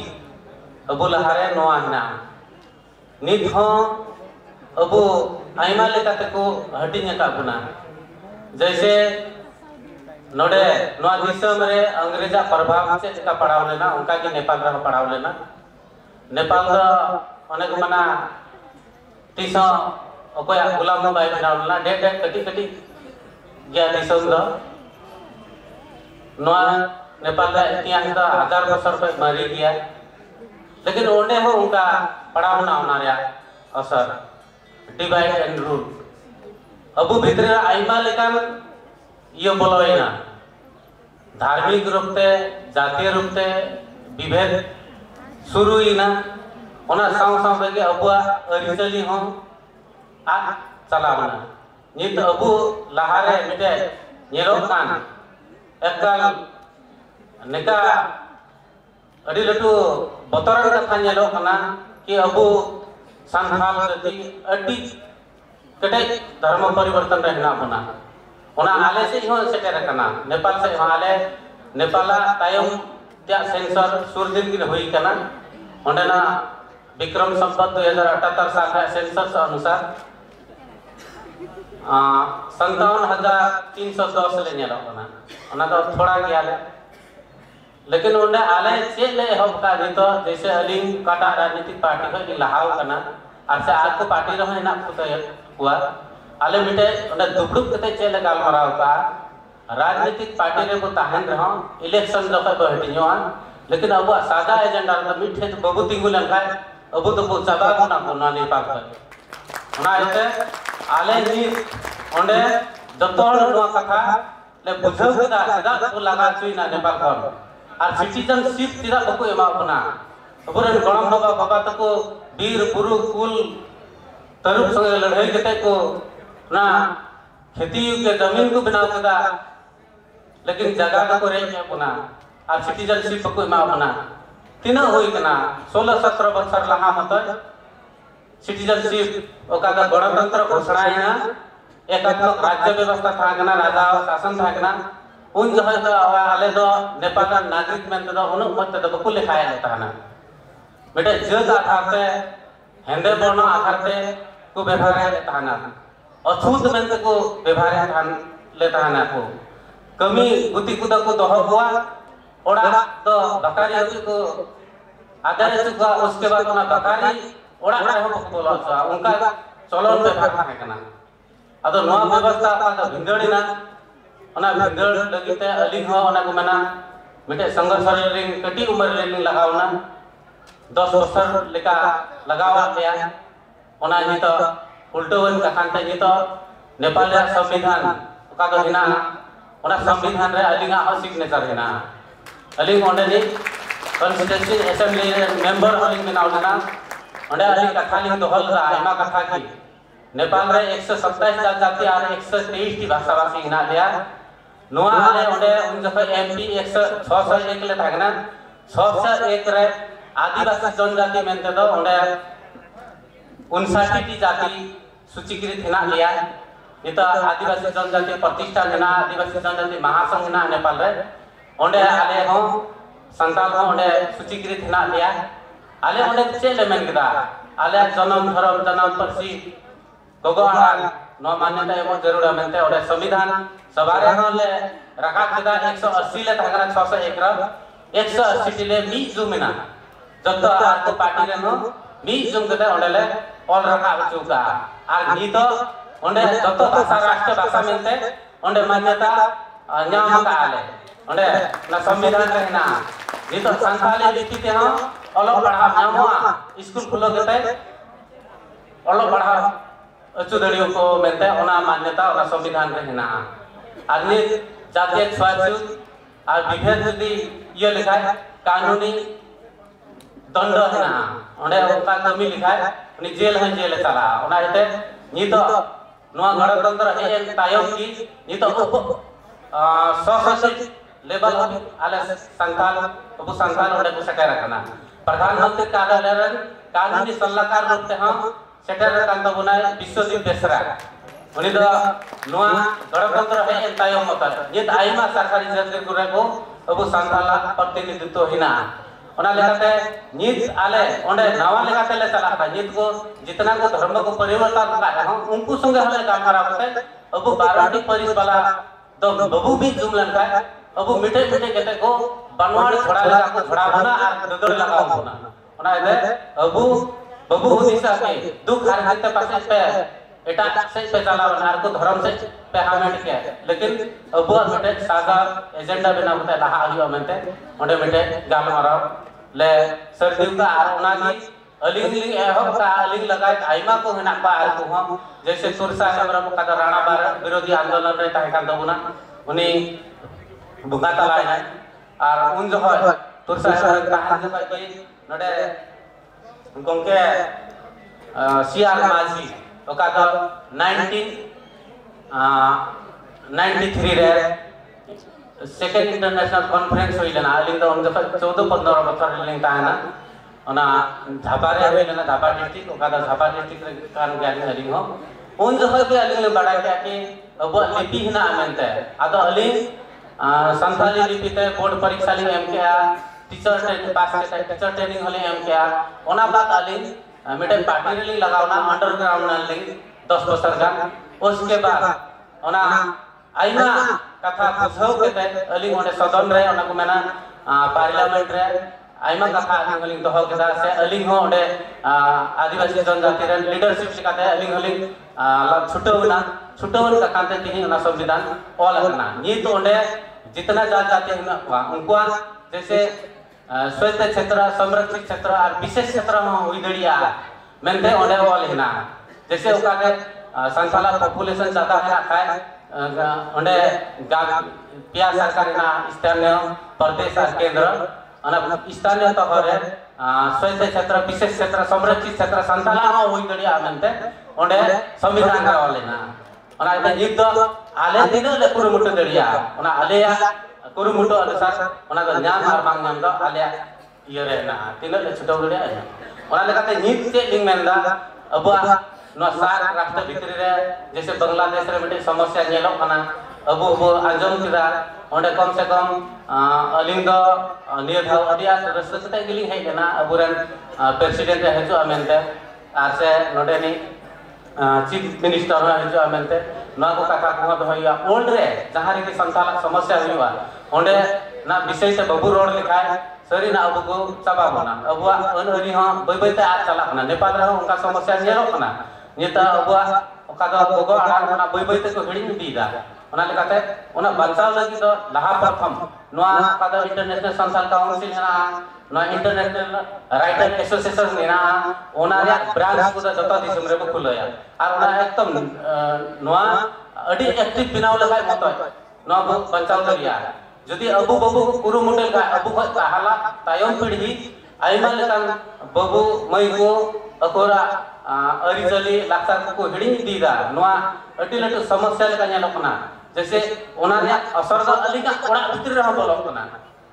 H: अबु लहारे नोआ हिना नित हो अबु आइमा लेकाते को हटिंग का गुना जैसे नोडे नोआ दिसम रे अंग्रेजा प्रभाव से का पढ़ाव लेना उनका के नेपाल रे पढ़ाव लेना नेपाल दा अनेक मना तीसो अकोया गुलाम नो बाय बनाव लेना डेट कटी कटी गया दिसम दा नोआ नेपाल दा इतिहास दा 1000 वर्ष पे मरी गया लेकिन ओने हो उनका पढ़ाव ना होना रे असर डिवाइड एंड रूल अबु भितरे आइमा लेकान ये बोलोइना धार्मिक रूपते जातीय रूपते विभेद शुरू इना ओना साव साव बेगे अबुआ अरिचली हो आ चलावना नित अबु लहारे मिटे नेलोकान एकल नेका अडी लटू बतरन कथा नेलो कना कि अबु संथाल जाति अडी कटे धर्म परिवर्तन रहना बना ओना आले से हो सेटर कना नेपाल से आले नेपाला तायम त्या सेंसर सुरदिन की होई कना ओंडेना विक्रम संवत 2078 साल का सेंसस अनुसार 57,310 ले नेलो कना ओना तो थोड़ा गया लेकिन ओंडे आले से ले हब का नितो जैसे अलिंग काटा राजनीतिक पार्टी को लहाव कना और से आज को पार्टी रहे ना हुआ आले मिटे ओंडे दुबड़ुक कते चेले गालमाराव का राजनीतिक पार्टी रे को ताहन रहो इलेक्शन रखे बहटियोआ लेकिन अब सादा एजेंडा तो मिठे तो बबू तिंगु लंका अबु तो चाबा बना को ना नेपाल का ओना इते आले नि ओंडे जतो नो कथा ले बुझाव केदा सेदा को लगा चुइना नेपाल खन आर सिटीजनशिप तिरा बको एमा बना अबुरन गणम बाबा तको वीर पुरु कुल तरुप संगे लड़ाई केते को ना खेती के जमीन को बनाव केदा लेकिन जगह को रे बना आर सिटीजनशिप बको एमा बना तीना होई कना 16-17 बछर लहा मत सिटीजनशिप ओका का गणतंत्र घोषणा है एकात्मक राज्य व्यवस्था था कना राजा शासन था कना उन जो है तो आले दो नेपाल नागरिक में तो उन मत तो बको लिखाया लेता है ना बेटे जत आधार पे हिंदे वर्ण आधार पे को व्यवहार लेता है ना अछूत में को व्यवहार लेता है ना को कमी गुति कुदा को दोह हुआ ओड़ा तो बकारी को आधार चुका उसके बाद उना बकारी ओड़ा रहे हो बोला था उनका चलन व्यवहार है कना अदो नवा व्यवस्था का भिंगड़ीना ओना भिंगड़ लगिते अली हो ओना को मना मिटे संघर्ष रिंग कटी उम्र रिंग लगावना 10 बछर लेका लगावा गया ओना नि तो उल्टोवन कखानते नि तो नेपाल संविधान का तो हिना ओना संविधान रे अलिंगा सिग्नेचर हिना अलिंग ओंडे नि कॉन्स्टिट्यूएंसी असेंबली मेंबर अलिंग बनावना ओंडे अलिंग कथा लिंग दोहल रा आइमा कथा की नेपाल रे 127 जाति और 123 टी भाषा भाषी हिना लिया नोआ आले ओंडे उन जफे एमपी 601 ले थागना 601 रे आदिवासी जनजाति मेनते दो ओंडे 59 टी जाति सूचीकृत हिना लिया इता आदिवासी जनजाति प्रतिष्ठान हिना आदिवासी जनजाति महासंघ हिना नेपाल रे ओंडे आले हो संताल हो ओंडे सूचीकृत हिना लिया आले ओंडे चे लेमेन किदा आले जन्म धर्म जन्म परसी गोगो आड़ांग नो मान्यता एवं जरूर मेनते ओंडे संविधान सबारे ले रखा किदा 180 ले थागना 601 रा 180 टिले मी जुमिना जतो आर को पार्टी रे नो मी जुम कते ओंडे ले ऑल रखा चुका आर नी तो ओंडे जतो भाषा राष्ट्र भाषा मेनते ओंडे मान्यता न्याम का आले ओंडे ना संविधान रे ना नी तो संथाली लिपि ते हो ओलो पढ़ा न्यामवा स्कूल खुलो कते ओलो पढ़ा अचुदड़ियों को मेनते ओना मान्यता ओना संविधान रे ना आदमी जातीय छुआछूत और विभेद यदि ये लिखा है कानूनी दंड है ना ओंडे ओका कमी लिखा है उनी जेल है जेल चला ओना हेते नी तो नोआ गणतंत्र है तायम की नी तो सशस्त्र लेवल आले संथाल अबु संथाल ओंडे को सकाय रखना प्रधानमंत्री कार्यालय रे कानूनी सलाहकार रूप ते हम सेटर कांत बुनाय विश्वदीप बेसरा उनी दो नोआ गणतंत्र है तायम मत नित आइमा सरकारी जंत्र गुरे को अबु संथाल प्रतिनिधित्व हिना ओना लेकाते नित आले ओंडे नवा लेकाते ले चला था नित को जितना को धर्म को परिवर्तन का उनको संगे हले काम करा होते अबु 12टी परिस वाला तो बबू भी जुमलन का अबु मिटे मिटे केते को बनवाड़ छोड़ा लगा को छोड़ा बना और ददड़ लगा होना ओना इते अबु बबू दिशा के दुख हर हते पासे पे एटा से पे चला बना को धर्म से पे हमेट के लेकिन अबु मिटे सागा एजेंडा बना होता लहा आयो मेनते ओंडे मिटे गाल माराव ले सरदिव का ओना की अलिंग लिंग एहब का अलिंग लगाय आइमा को हेना बा आर को हम जैसे सुरसा हेमरम का राणा बार विरोधी आंदोलन रे ताहे कान दबुना उनी बुगा तलाय ना और उन जो है तुरसा हेमरम ताहे जो की नडे गंके सीआर माजी ओका तो 1993 रे सेकेंड इंटरनेशनल कॉन्फ्रेंस होइलेना अलिंग तो उन जो 14-15 बछर लिंग ताना ओना झापारे होइलेना झापा डिस्ट्रिक्ट ओका तो झापा डिस्ट्रिक्ट रे कान गाली अलिंग हो उन जो के अलिंग ले बड़ा के अब लिपि हिना मेनते आदो अलिंग संथाली लिपि ते बोर्ड परीक्षा लिंग एम के टीचर ट्रेनिंग पास के टीचर ट्रेनिंग होले एम के ओना बात अलिंग मिटे पार्टी रे लिंग लगावना अंडरग्राउंड लिंग 10 बछर का उसके बाद ओना आइमा कथा बुझाव के अलिंग ओने सदन रे ओना को मेना पार्लियामेंट रे आइमा कथा अलिंग दोह केदा से अलिंग हो ओने आदिवासी जनजाति रे लीडरशिप सिकाते अलिंग अलिंग छुटवन का कांते तिनी ओना संविधान ऑल हना नी तो ओने जितना जात जाति उनको जैसे स्वायत्त क्षेत्र संरक्षित क्षेत्र और विशेष क्षेत्र में हुई दड़िया मेनते ओंडे ऑल हिना जैसे ओकागे संसाला पॉपुलेशन ज्यादा है खाए ओंडे पिया सरकार ना स्थानीय प्रदेश और केंद्र अना स्थानीय तो हरे स्वायत्त क्षेत्र विशेष क्षेत्र संरक्षित क्षेत्र संसाला हुई दड़िया मेनते ओंडे संविधान का ऑल हिना ओना नित दो आले दिन ले कुरुमुटु दड़िया ओना आलेया कुरुमुटु अनुसार ओना दो न्याम आर बांग न्याम दो आलेया इयरे ना तिना ले छुटाव दड़िया ओना लेकाते नित के लिंग मेनदा अबुआ नो सार राष्ट्र भितरी रे जैसे बांग्लादेश रे मिटे समस्या नेलो कना अबु आंजम किदा ओंडे कम से कम अलिंग दो निय धाव अडिया रसते गिलिंग हे कना अबुरन प्रेसिडेंट हेजो अमेनते आर से नोडेनी चीफ मिनिस्टर हेजो अमेनते ना को कथा को दोहया ओल्ड रे जहां रे संसाला समस्या हुआ ओंडे ना विषय से बबु रोड लिखाय सरी ना अबु को चाबा बना अबुआ अन हरि हो बय बयते आ चला कना नेपाल रे उनका समस्या नेलो कना नेता अबुआ ओका दो गोगो आड़ ना बय बयते को हिडिंग दीदा ओना लेकाते ओना बचाव लगी तो लहा प्रथम नोआ का दो इंटरनेशनल संसाल काउंसिल ना ना इंटरनेशनल राइटर एसोसिएशन मेना ओना रे ब्रांच को जतो दिसम रे खुलया और ओना एकदम नोआ अडी एक्टिव बिनाव लगाय मतो नोआ बचाव दरिया जदि अबु बबु कुरु मुंडल का अबु खत हाला तायम पीढ़ी आइमा लेकान बबु मई को अकोरा अरिजली लाक्सार को हिडिंग दीदा नोआ अडी लटु समस्या लेका नेलो कना जैसे ओना रे असर द अलिका ओड़ा भितर रे बोलो कना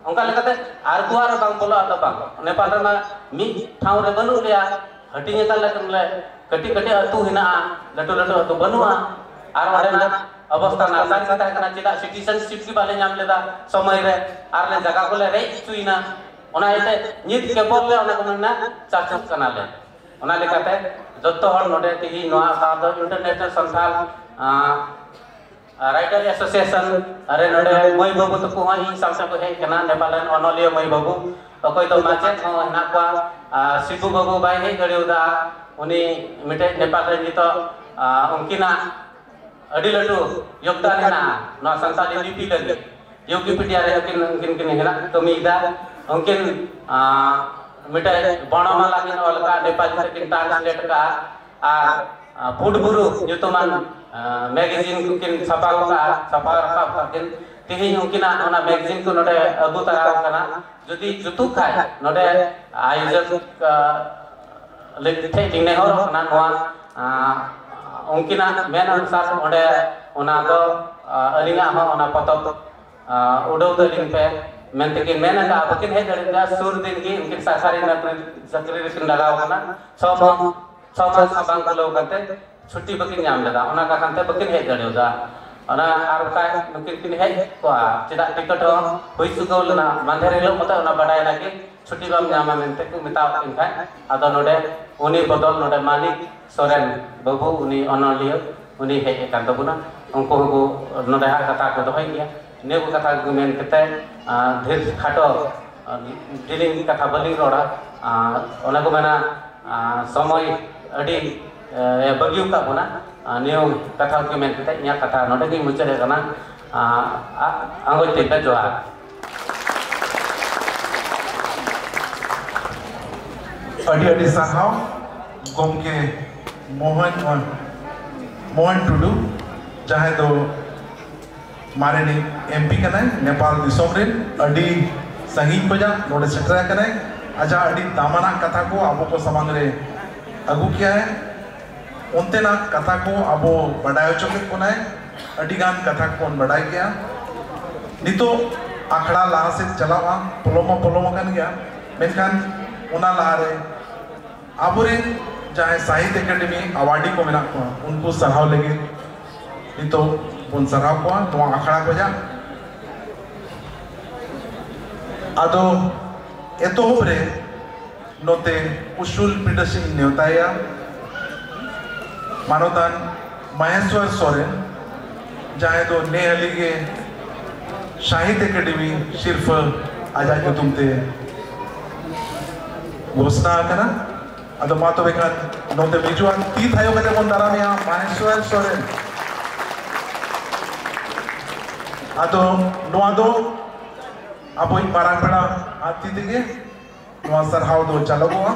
H: ओंका लेकाते आर दुआर बांग बोलो अद बांग नेपाल रे मी ठाव रे बनु लिया हटिंग का लेकन ले कटी कटी अतु हिना लटु लटु अतु बनुआ आर ओडेना अवस्था नासार कथा कना चिदा सिटीजनशिप की बाले नाम लेदा समय रे आर ले जगह को ले रे चुइना ओना एते नित केबल ले ओना कोना चाचा कना ले ओना लेकाते जत्तो हर नोडे ती नोआ का दो इंटरनेशनल संसाल राइटर एसोसिएशन अरे नोडे मई बाबू तो को ही सामसा को है कना नेपाल अनलिय मई बाबू अकोय तो माचे हो ना को शिबू बाबू बाई हे गड़िउदा उनी मिटे नेपाल रे नितो उनकिना अडी लटू योगदान है ना नौ संसार लिपि लगी विकिपीडिया रे किन हेना कमीदा उनकिन मिटे बणमा लागिन अलका नेपाली से किन ट्रांसलेट का आ फुटबुरु युतमान मैगजीन किन छपा का छपा रखा किन तिही उनकिना ओना मैगजीन को नोडे अबु तरा कना जदि जुतु खाय नोडे आयोजक लेथे दिने हो ना नोआ उनकिना मेन अनुसार ओंडे ओना दो अलिंगा हो ओना पतब उडौ दलिंग पे मेनते कि मेन का बकिन हे दरिदा सुर दिन की उनकिन सरकारी नौकरी रिसिन लगाव कना छह मास बांग बोलो कते छुट्टी बकिन नाम लेदा ओना का कांते बकिन हे दरिदा ओना आर का उनकिन किन हे को चिदा टिकट हो होई सुगौलना मांधेरे लो मत ओना बडाय लागे छुट्टी बाम नामा मेनते को मिताव किन आदो नोडे उनी बदल नोडे मालिक सोरेन बाबू उनी अनलिय उनी हे एकान तबुना उनको को नोडे हा कथा को दोहै गया नेबु कथा को मेन कते धीर खाटो डिलिंग कथा बलिंग रोड़ा ओना को मेना समय अडी बगिउ का बना नियो कथा को मेन कते nya कथा नोडे की मुचरे कना आंगो तेबे जोआ
A: अडी अडी साहाव गोमके मोहन टुडू जहाँ दो मारे एमपी कना नेपाल दिसोम रे अडी संगी बजा नोडे सेटरा कना आजा अडी दामना कथा को आबो को समांग रे अगु किया है उनते ना कथा को आबो बढ़ायो चोके कोना है अडी गान कथा को बढ़ाई गया नितो आखड़ा लाहा से चलावा पोलोमा कन गया मेनखान उना लाहा रे आबोरे जहाँ साहित्य एकेडमी अवार्डी को मेना को उनको सराव लगे नितो उन सराव को तो आखड़ा को जा आदो एतो रे नोते उशुल पिडसी नेवताया मानोदान महेश्वर सोरेन जहाँ तो नेहली के साहित्य एकेडमी सिर्फ आजा जो तुमते घोषणा करना अदो मातो बेखान नोते बिजुआन ती थायो कते बोन दारामिया महेश्वर सोरेन अदो नोआ दो अबो मारांग पेड़ा आती दिगे नवा सरहाव दो चलगोआ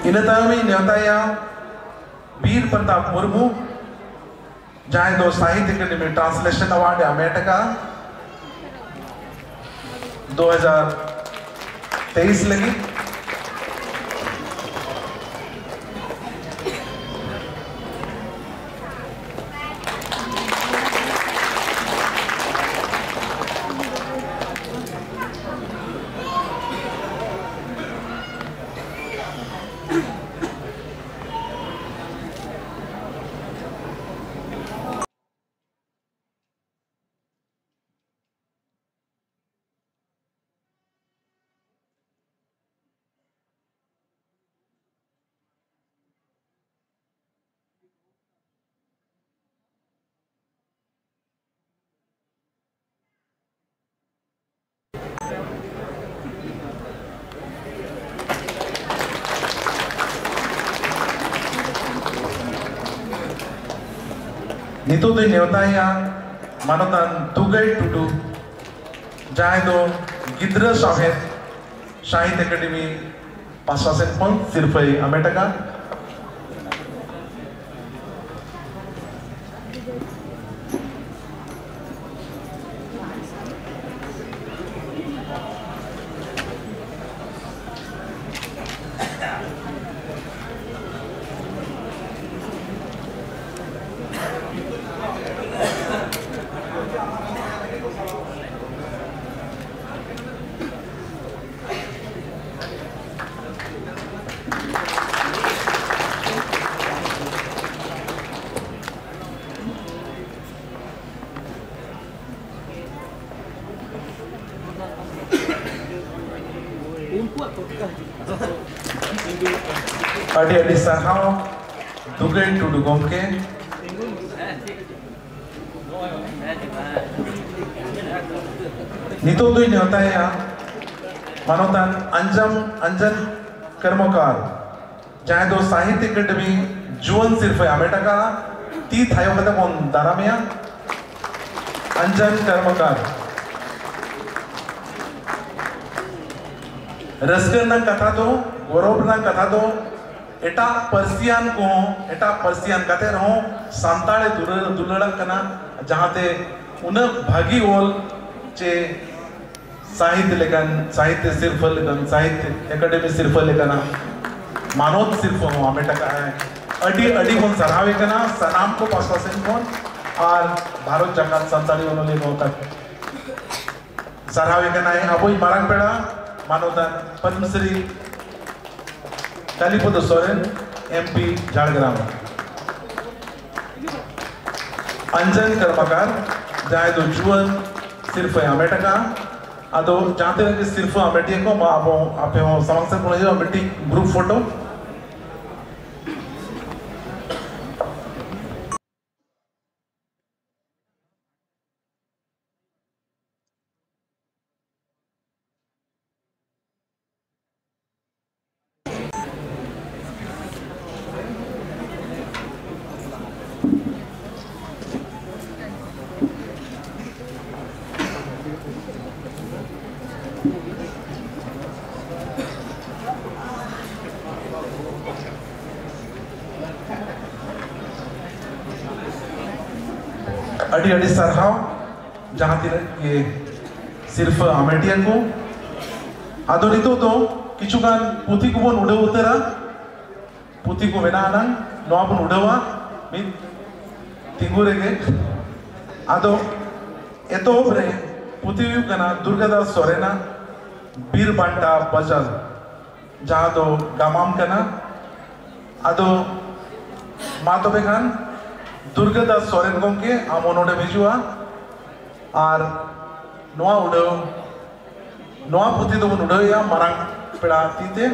A: इन तायमी नेवताया वीर प्रताप मुर्मू जहां दो साहित्य अकादमी ट्रांसलेशन अवार्ड अमेरिका 2023 लगी नितो दो नेवताया मानोतान दुगई टुडू जहां दो गिद्र साहित्य अकादमी पासासेन पन सिरफई अमेरिका अड़ी साहाव दुगई टुडू गोमके नितो दुई नेवताया मानोतान अंजन कर्मकार जहां दो साहित्य अकादमी जुवन सिर्फ अमेरिका ती थायो कदा कोन दारामिया अंजन कर्मकार रसकरना कथा दो गौरवना कथा दो एटा पर्सियान कते रहो सांताले दुलड़क कना जहांते उन भागी ओल चे साहित्य सिर्फ लेकन साहित्य अकादमी सिर्फ लेकना मानव सिर्फ हो अमेरिका है अडी कोन सरावे कना सनाम को पासवासेन कोन और भारत जगत संताली ओनले तक सरावे कना है अबोई मारंग पेड़ा मानवदान पद्मश्री कालीपद सोरेन MP झाड़ग्राम अंजन कर्मकार जहां दो जुवन सिर्फ अमेरिका अदो जानते हैं कि सिर्फ अमेरिका को आप आप समझ सकते हो अमेरिका ग्रुप फोटो अड़ी सरहाव जहां ये सिर्फ अमेरिका को आदो नितो तो किचुगान पुथी को बन उड़े उतरा पुथी को मेना आना नवा बन उड़वा मित तिंगुरे के आदो एतो रे पुथी कना दुर्गादास सोरेना बीर बांटा बजल जहां दो गामाम कना आदो मातो बेखान दुर्गादास सोरेन गमके आमो नोडे भिजुआ और नोआ उड़ाव नोआ पुथी दो उड़ाया मारंग पेड़ा तीते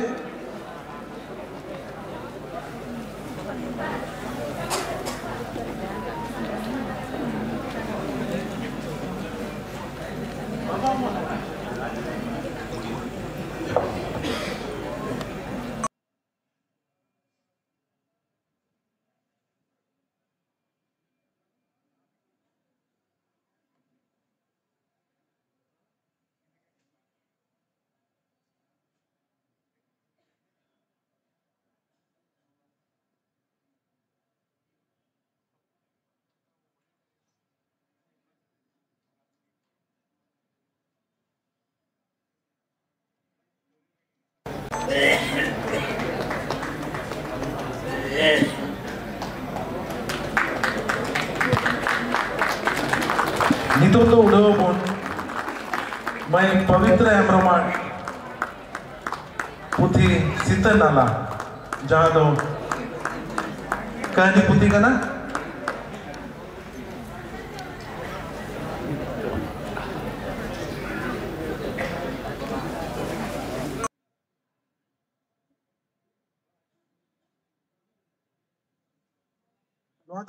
A: मैं पवित्र हेम्ब्रम पुथी सीता नाला जहाँ दो कहानी पुथी का ना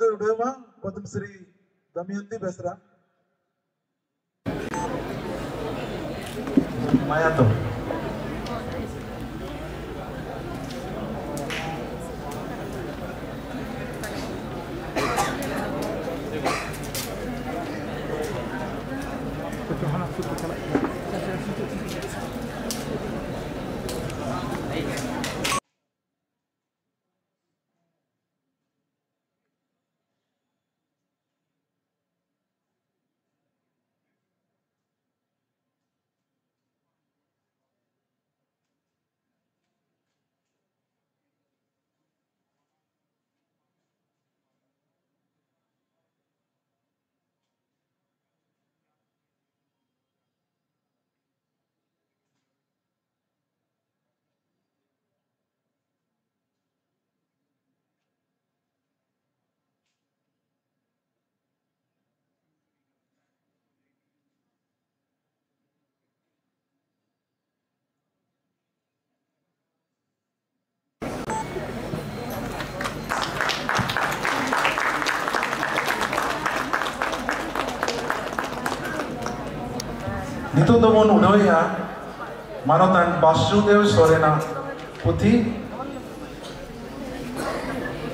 A: उड़ेवा पद्मश्री दमयंती बेसरा माया तो नितो तो मन उड़ोया मानोतान वासुदेव सोरेना पुथी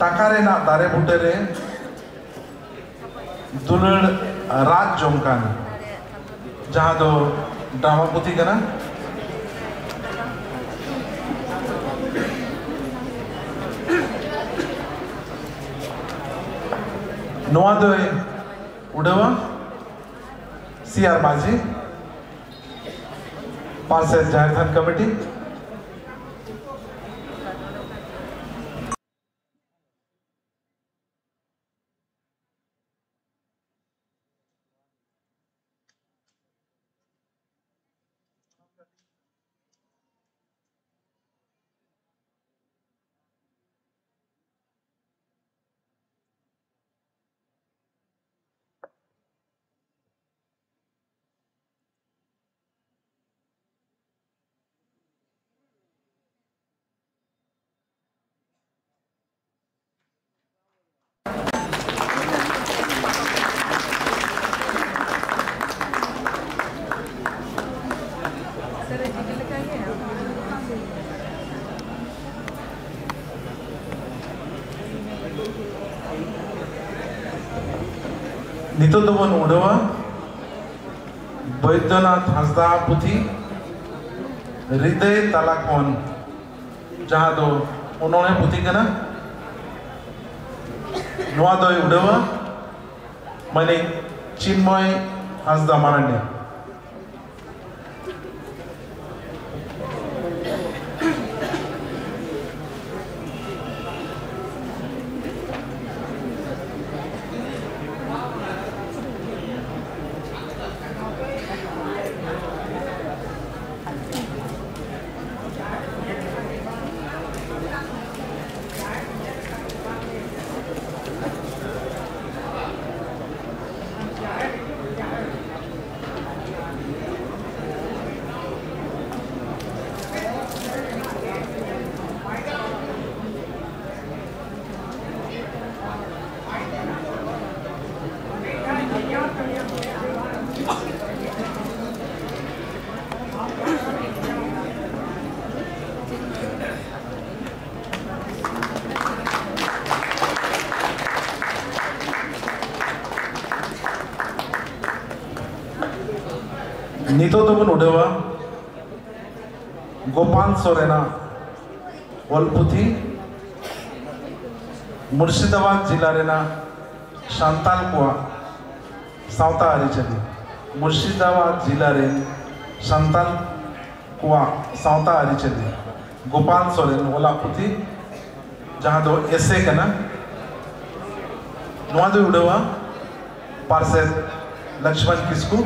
A: टाकारे ना दारे बुटेरे दुलड़ राज जोमकान जहाँ दो ड्रामा पुथी कना नोआ दो उड़वा सीआर माझी पार्षद जाहिर कमेटी नितो तो बन उड़वा बैद्यनाथ हंसदा पुथी हृदय तलाकोन जहाँ दो उन्होंने पुथी कना नोआ दो उड़वा मैंने चिन्मय हंसदा मारने नितो तो बन उड़वा गोपाल सोरेना वलपुथी मुर्शिदाबाद जिला रेना शांताल कुआ सावता आरिचली मुर्शिदाबाद जिला रे शांताल कुआ सावता आरिचली गोपाल सोरेन वलपुथी जहाँ दो एसे कना नोआ दो उड़वा पार्षद लक्ष्मण किस्कू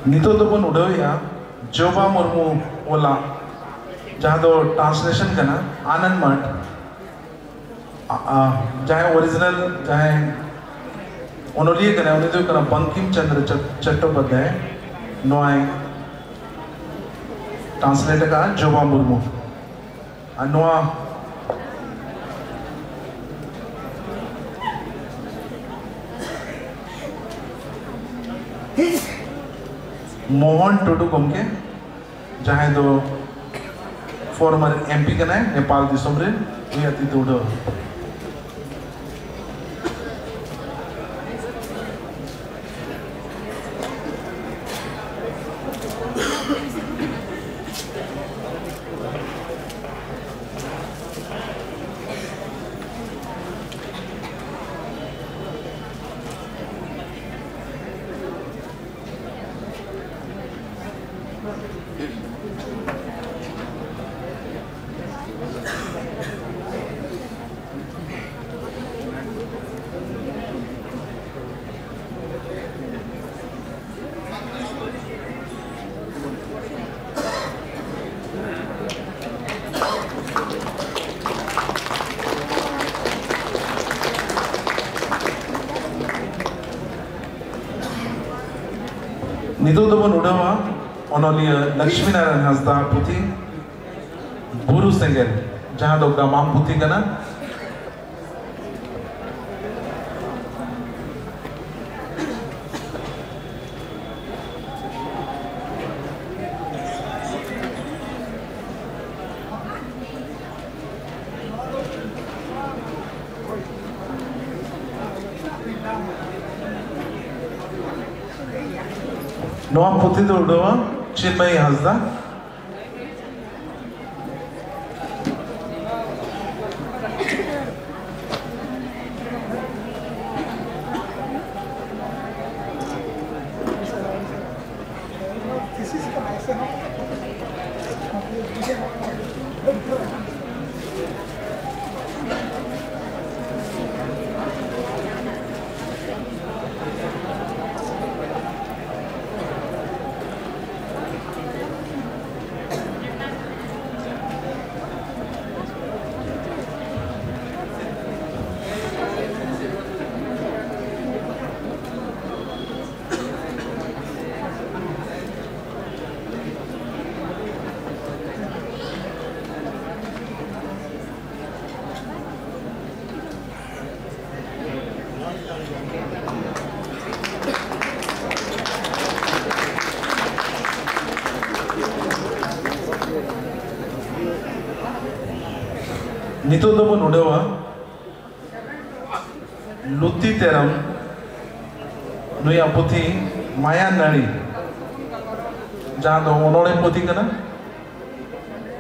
A: नितो तो बन उड़ाया जोबा मुर्मू ओला जहाँ तो ट्रांसलेशन करना आनंद मठ जहाँ ओरिजिनल जहाँ ओनोलिए करना उन्हें तो करना बंकिम चंद्र चट्टोपाध्याय नोआई ट्रांसलेटर का जोबा मुर्मू नोआ मोहन टुडू गमके जहाँ दो फॉर्मर एमपी कना है नेपाल दिसम रे वे अति दौड़ नितो तो बन उड़ावा ओनोलिया लक्ष्मी नारायण हंसदा पुथी बुरु सेंगेल जहाँ दो गमाम पुथी कना नोआ पुथी तो उड़ावा चिन्मयी हंसदा नितो तो बन उड़ावा लुत्ती तेरम नुया पुथी माया नाड़ी जहाँ दो ओनोड़े पुथी कना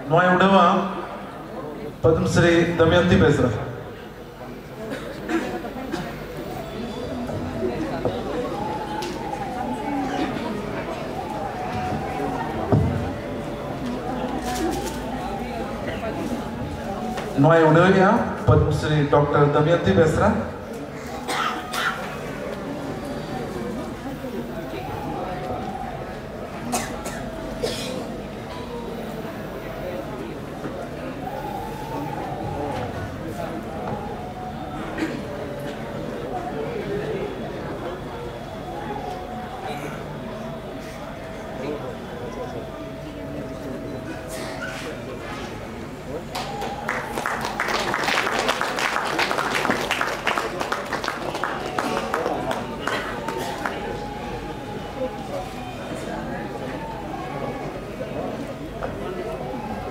A: नोआ उड़ावा पद्मश्री दमयंती बेसरा नोआ उड़ाया पद्मश्री डॉक्टर दमयंती बेसरा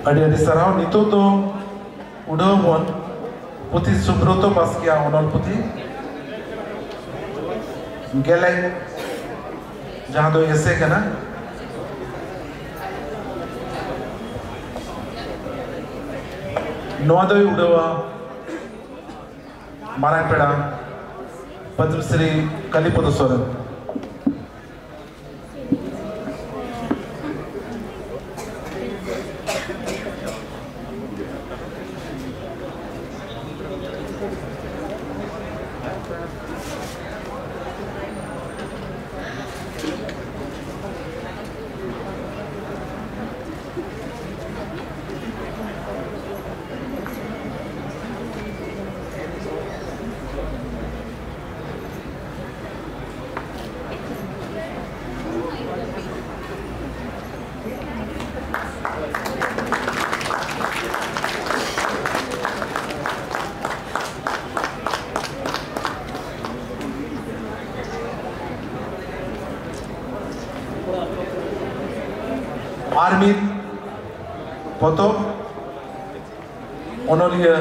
A: अड़ी सराव नितो तो उड़ाव बन पुथी सुब्रतो बास्किया ओनल पुथी गेले जहाँ दो ऐसे कना नोआ दो उड़ावा मारांग पेड़ा पद्मश्री कालीपद सोरेन। आर्मी पतब ओनलिया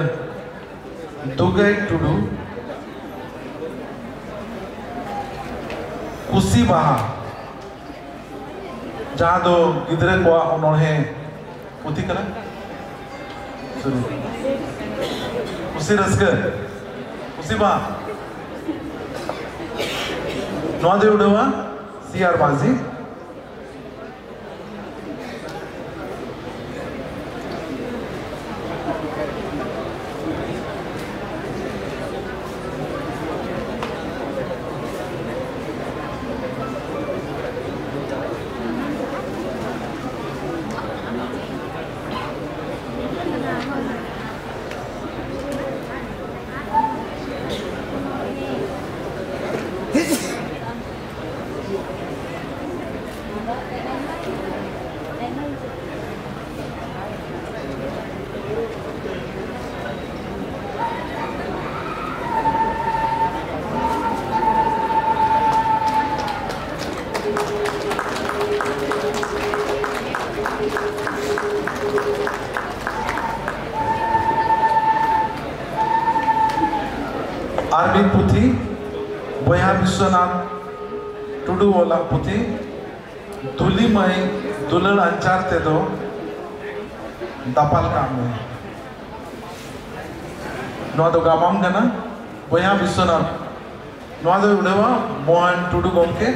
A: दुगई टुडू कुसी बाहा जहाँ दो गिदरे को उन्होंने पुथी करा कुसी रस्कर कुसी बाहा नौदे उड़वा सीआर बाजी आरबी पुथी बया विश्वनाथ टुडू वाला पुथी दुली मई दुलल अंचार ते दो दापाल काम में नवा दो गामाम गना बया विश्वनाथ नवा दो उड़ेवा मोहन टुडू गोमके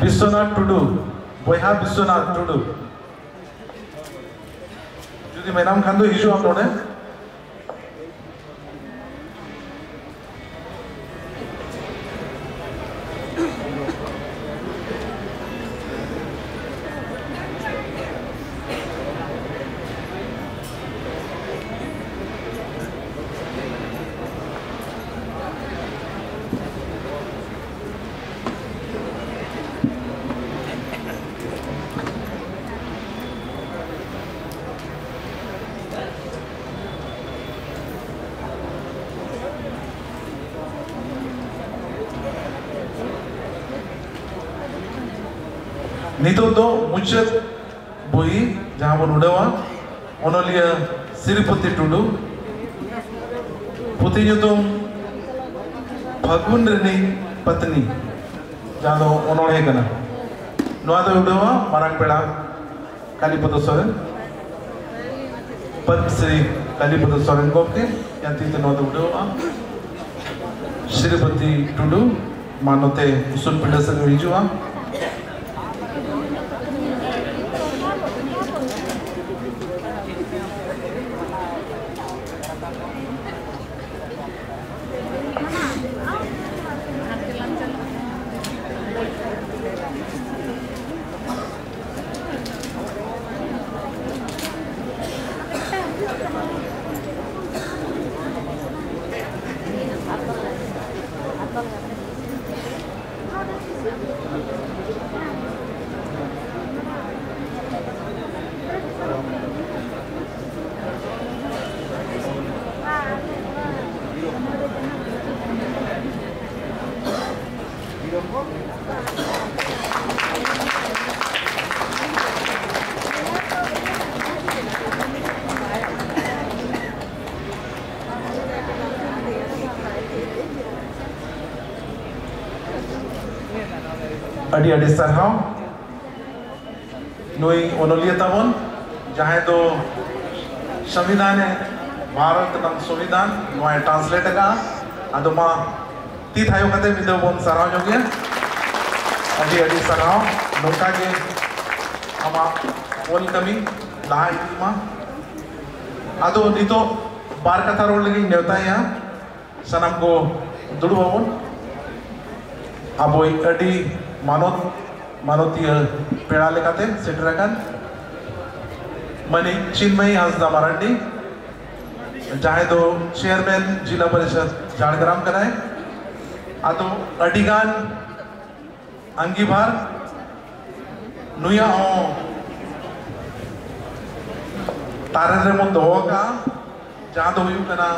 A: विश्वनाथ टुडू बया विश्वनाथ टुडू जुदी मेनाम खान दो हिजू आप नोड़े नितो दो मुचत बोई जहाँ बन उड़वा ओनलिया सिरिपति टुडू पुती जो तुम फगुन रनी पत्नी जहाँ दो ओनोड़े कना नवा दो उड़वा मारंग पेड़ा कालीपद सोरेन पद्मश्री कालीपद सोरेन को के यांती तो नवा दो उड़वा सिरिपति टुडू मानोते उसूल पिंडा से हिजुआ अड़ी अड़ी सरहाव नुई ओनोलिया तबन जहाँ तो संविधान भारत नंग संविधान नुआ ट्रांसलेट का अदो मा ती थायो कते मिदो बन सरहाव जो गया अड़ी अड़ी सरहाव नोका के हमा वेलकमिंग लाहा इदी मा अदो नितो बार कथा रोल लगी नेवता यहाँ सनम को दुड़ू बाबन अब अड़ी मानवती पेड़ा लेकाते सेटरकान मनी चिन्मयी हांसदा मारांडी जहाँ दो चेयरमैन जिला परिषद झाड़ग्राम कराए अदो अडिगान अंगीभार नुया तारे मुन दोहो का जहाँ तो हुई कना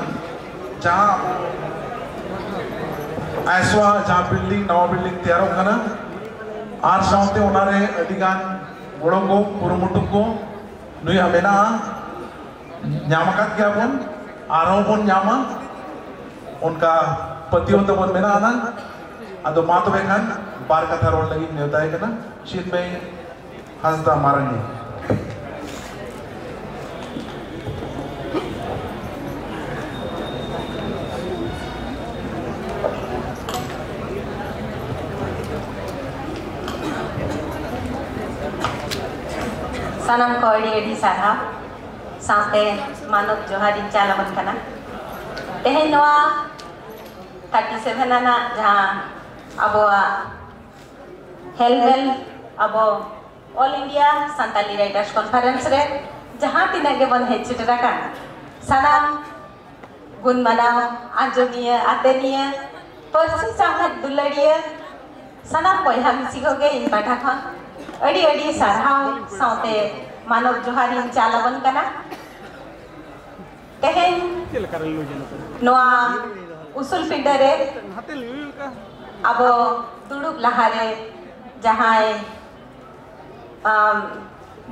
A: जहाँ ऐसवा जहाँ बिल्डिंग नवा बिल्डिंग तैयार होगा आर साउते उनारे अडिगान बड़ों को पुरुमुटु को नुई हमेना न्यामकात क्या बन आरोह बन न्यामा उनका पतियों तो बन मेना आना अदो माँ तो बेखान बार कथा रोल लगी नेवता है कना चिन्मयी हांसदा मारांडी
I: सनम को अड़ी अड़ी सारा साथे मानव जोहारी चालावन कना तेहे नवा 37 ना जहाँ अब हेलवेल अब all India Santali writers conference रे जहाँ तीना के बन हेचिटरा का सनम गुण मनाव आंजोनिया आतेनिया पर्सी सामने दुलड़िया सनम कोई हम सीखो गए इन पाठा खान अड़ी अड़ी साराव साथे मानव जोहारी चालावन कना तेहेन नोआ उसूल पिंडरे अब दुड़ुब लहारे जहाँ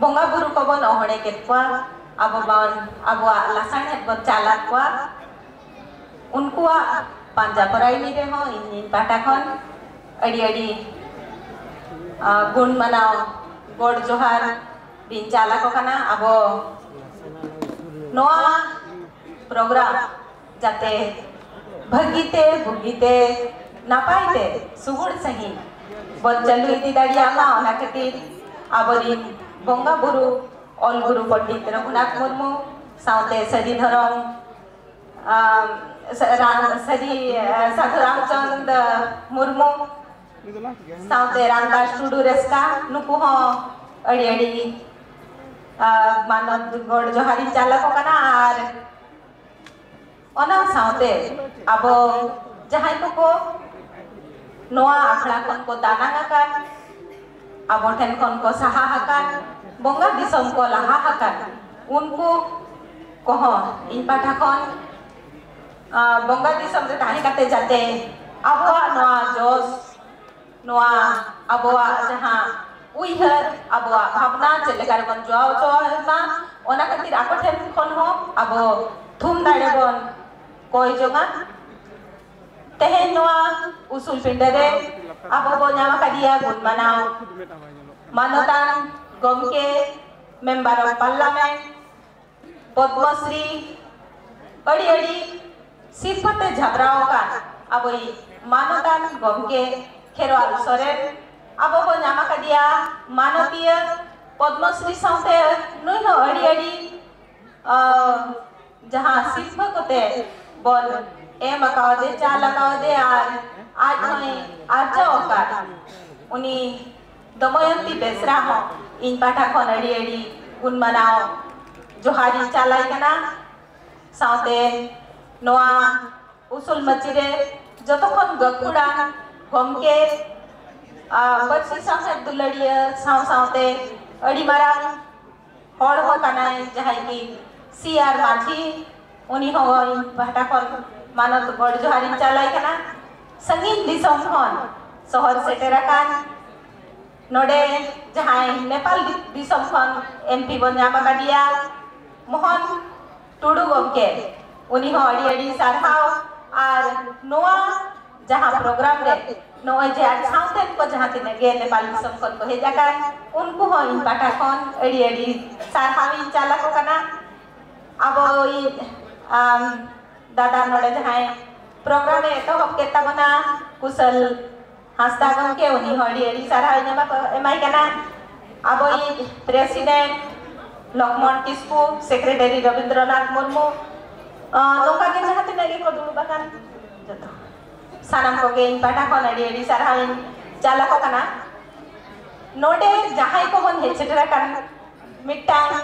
I: बोंगा बुरु को बन ओहड़े के कुआ अब बन अब लासाने बन चाला कुआ उनको पांजा पराई मिले हो इन पाटा खन अड़ी अड़ी गुण मनाव गोड़ जोहार दिन चाला को कना अब नोआ प्रोग्राम जाते भगीते भुगीते नापाइते सुगुड़ सही बन चलू इदी दाड़िया मा ओना खातिर आबरिन बोंगा बुरु ऑल गुरु पंडित रघुनाथ मुर्मू साउते सदी धरम सदी साधु रामचंद मुर्मू साउते रामदास टुडू रेस्का नुकु हो अड़ी अड़ी मानव गोड़ जोहारी चाला को कना आर ओना साउते अब जहाँ को नोआ आखड़ा खन को दाना हकान अब ठेन खन को सहा हकान बोंगा दिसम को लहा हकान उनको कहो इन पाठा खन बोंगा दिसम रे ताही काते जाते अब नोआ जोश नोआ अब जहाँ उइहर अब भावना चलेगार बन जोआव जोआव ओना खातिर आको ठेन खन हो अब थुम दाड़े बन कोई जोगा तेहेन नोआ उसूल पिंडरे अब बो न्यामा कदिया गुण मनाव मानवतान गमके मेंबर ऑफ पार्लियामेंट पद्मश्री अड़ी अड़ी सिरफते झबराओ का अब मानवतान गमके खेरवाल सोरेन अब बो न्यामा कदिया मानवीय पद्मश्री साउते नुई हो अड़ी अड़ी जहाँ सिर्फ कोते बोल एम अकाउदे चाल अकाउदे आज में आर्जाओ का उनी दमयंती बेसरा हो इन पाठा खन अड़ी अड़ी गुण मनाओ जोहारी चालाई कना साउते नोआ उसूल मचिरे जतो खन गकुड़ा गमके बच्ची साउते दुलड़िया साउते अड़ी मारा हड़ हो कना जहाँ की सीआर माथी उनी हो भाटा खन मानव गोड़ जोहारी चालाई कना संगीत दिसम खन शहर सेटेराकान नोडे जहाँ नेपाल दिसम खन एमपी बन न्यामा कादिया मोहन टुडू गमके उनी हो अड़ी अड़ी सारहाव आर नोआ जहाँ प्रोग्राम रे नोय जे साउथेन को जहाँ तीन गे नेपाल दिसम खन को हेजाकान उनको हो इन पाटा खन एडी एडी सारहावी चाला को कना अब ई दादा नोडे जहाँ प्रोग्राम में तो हम केता बना कुशल हास्ता गम के उन्हीं हड़ी एडी सारहावी नमा को एमाई कना अब ई प्रेसिडेंट लक्ष्मण किस्कू सेक्रेटरी रविंद्रनाथ मुर्मू नोका के जहाँ तीन गे को दुड़ बकान जतो सानम को गे इन पाटा खन एडी एडी सारहावी चाला को कना नोडे जहाँ को बन हेचेटरा कन मिट्टांग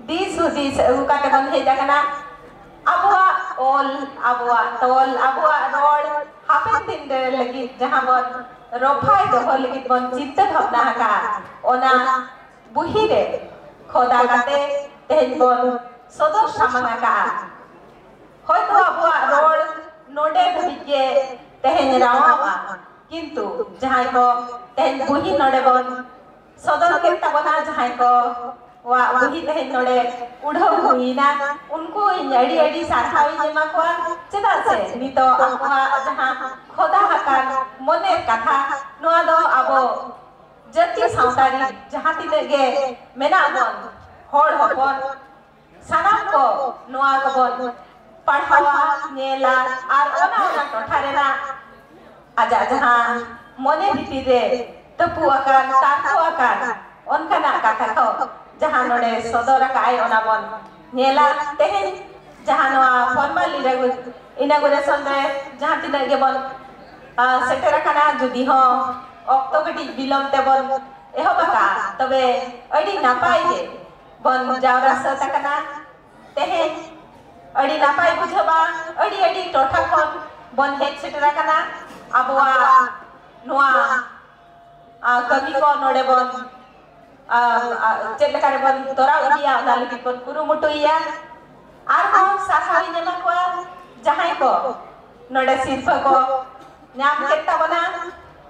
I: दिस हुदिस उकाते बन हेजा कना अबुआ ओल अबुआ तोल अबुआ रोड हापेन दिन रे लगी जहाँ बन रोफाई दोहो लगी बन चिंता भावना का ओना बुही रे खोदा काते तेज बन सदर सामना का होय तो अबुआ रोड नोडे धबिके तेज रावा किंतु जहाँ को तेज बुही नोडे बन सदर केता बना जहाँ को वा वही तेज नोडे उड़ो हुई ना उनको एडी एडी सारहावी जेमा को चेदा से नितो आपवा जहाँ खोदा हकान मने कथा नोआ दो आबो जति सावतारी जहाँ तिने गे मेना बन होड़ हपन सानाम को नोआ को बन पढ़ावा नेला आर ओना टोठारे ना आजा जहाँ मने भीती रे तपु आकार ताको आकार उनका ना कथा को जहाँ नोडे सदर काय ओना बन नेला तेहेन जहाँ नोआ फॉर्मल इनागुरेशन रे जहाँ तिना गे बन सेटेरा कना जुदी हो ऑक्टो कटी बिलम ते बन एहो बका तबे अडी नापाई गे बन जावरा सता कना तेहेन अडी नापाई बुझबा अडी अडी टोठा खन बन हेड सेटेरा कना अबवा नोआ कमी को नोडे बन चेलकारे बन तोरा उदिया ओना लगी बन कुरुमुटुइया आर को सारहावी नेमा को जहां को नोडे सिर्फ को नाम केता बना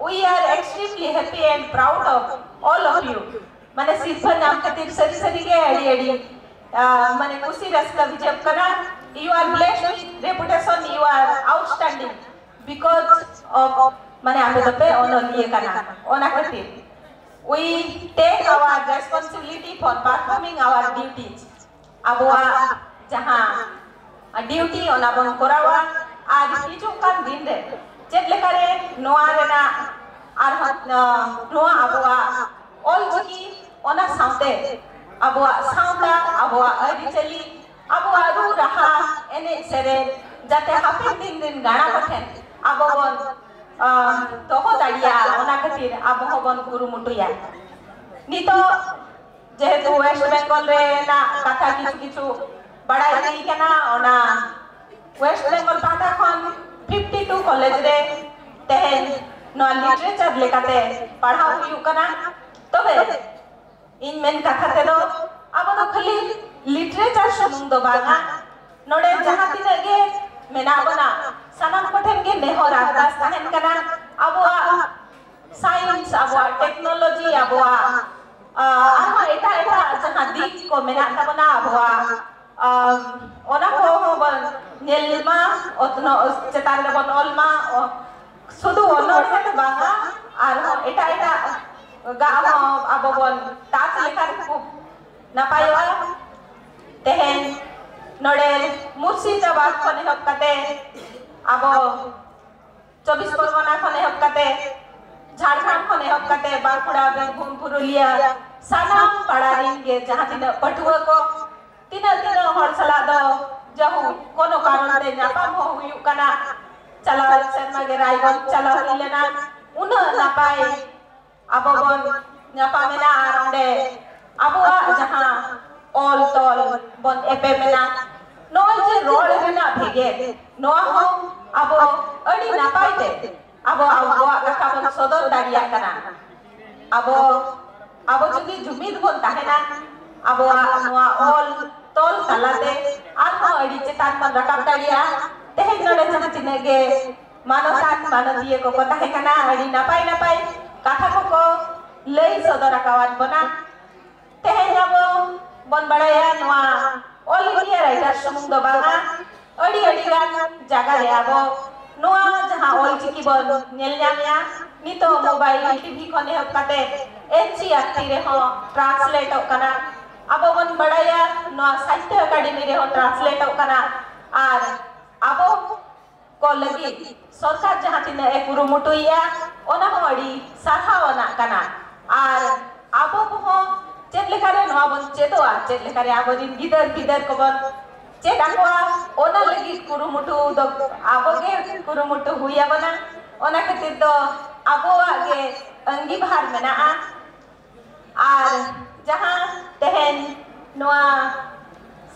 I: we are extremely happy and proud of all of you माने सिर्फ नाम खातिर सरी सरी के एडी एडी माने खुशी रसका विजय कना you are blessed with reputation you are outstanding because of माने आमे दपे ऑनर लिए कना ओना खातिर we take our responsibility for performing our duties abwa jahan duty ona bon korawa ar hijukan din re chet lekare noa rena ar noa abwa all jiki ona saute abwa sauta abwa arichali abwa ru raha ene sere jate hapen din gana pathen abon toho dadia ona khatir abo bon kurumutuya nito jehetu west bengal re na katha kichu kichu badai dei kana ona west bengal pata khon 52 college re tehen no literature lekate padhau hu kana tobe in men katha te do abo do khali literature sumung do banga node jaha tine ge mena bana sanam pathen ge nehor ardas tahen kana abwa science abwa technology abwa aha eta eta jaha dik ko mena tabana abwa ona ko bon nelma otno chetar le bon olma sudu onor het banga ar eta eta ga abo bon tat lekar ku napayo tehen नोडे Murshidabad खने हकते आबो 24 परगना खने हकते झारखंड खने हकते बांकुड़ा बीरभूम पुरुलिया सानाम पड़ारिन के जहां दिन पटुआ को तीन तीन हर सला दो जहु कोनो कारण रे नापाम हो हुयु कना चला शर्मा के रायगंज चला हिलेना उन नापाय आबो बन नापामेना आरंडे आबो जहां ऑल तोल बन एपे मेना नोय जे रोड रेना भेगे नोआ हो अबो अडी नापाय ते अबो अबो कथा बन सदर दारिया कना अबो जुदी जुमिद बन ताहेना अबो नोआ ऑल तोल तलाते आरो अडी चेतान बन रकाब दारिया तेहे नोडे जहां तिनेगे मानवतान मानवीय को कथा है कना अडी नापाय नापाय कथा को लई सदर कावात बना तेहे अबो बन बड़ाया नोआ ऑल इंडिया राइटर समूह दो बागा अड़ी अड़ी गान जागा रे आबो नोआ जहाँ ऑलचिकी बन नेल नामया नितो मोबाइल टीवी खने हकाते एनसीईआरटी रे हो ट्रांसलेट होकना अब बन बड़ाया नो साहित्य अकादमी रे हो ट्रांसलेट होकना और अब को लगी सरकार जहाँ तीन एक कुरुमुटुया ओना हो अड़ी साहावना कना और अब हो चेत लेकारे नवा बन चेतोआ चेत लेकारे अब दिन गिदर गिदर को बन चेत आकोआ ओना लगी कुरुमुटु दो आबोगे कुरुमुटु हुया बना ओना खातिर दो आबो आगे अंगीभार मेनाआ और जहाँ तेहन नवा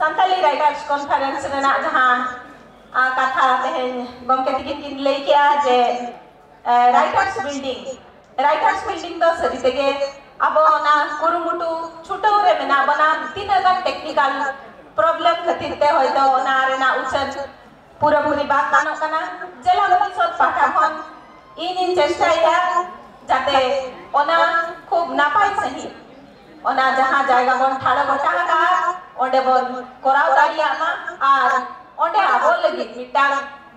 I: संताली राइटर्स कॉन्फ्रेंस रेना जहाँ कथा तेहन गमके तिकिन किन लई किया जे राइटर्स बिल्डिंग दो सरी तेगे अब ना कुरुमुटु छुटो रे मेना बना तीन अगर टेक्निकल प्रॉब्लम खातिर ते होयतो ना रेना उचन पूरा पूरी बात मानो कना जेला परिषद पाठा खन इन चेष्टाया जाते ओना खूब नापाय सही ओना जहां जायगा बन ठाड़ा गोटा का ओंडे बन कोराव दाड़िया मा और ओंडे आबो लगी मिटा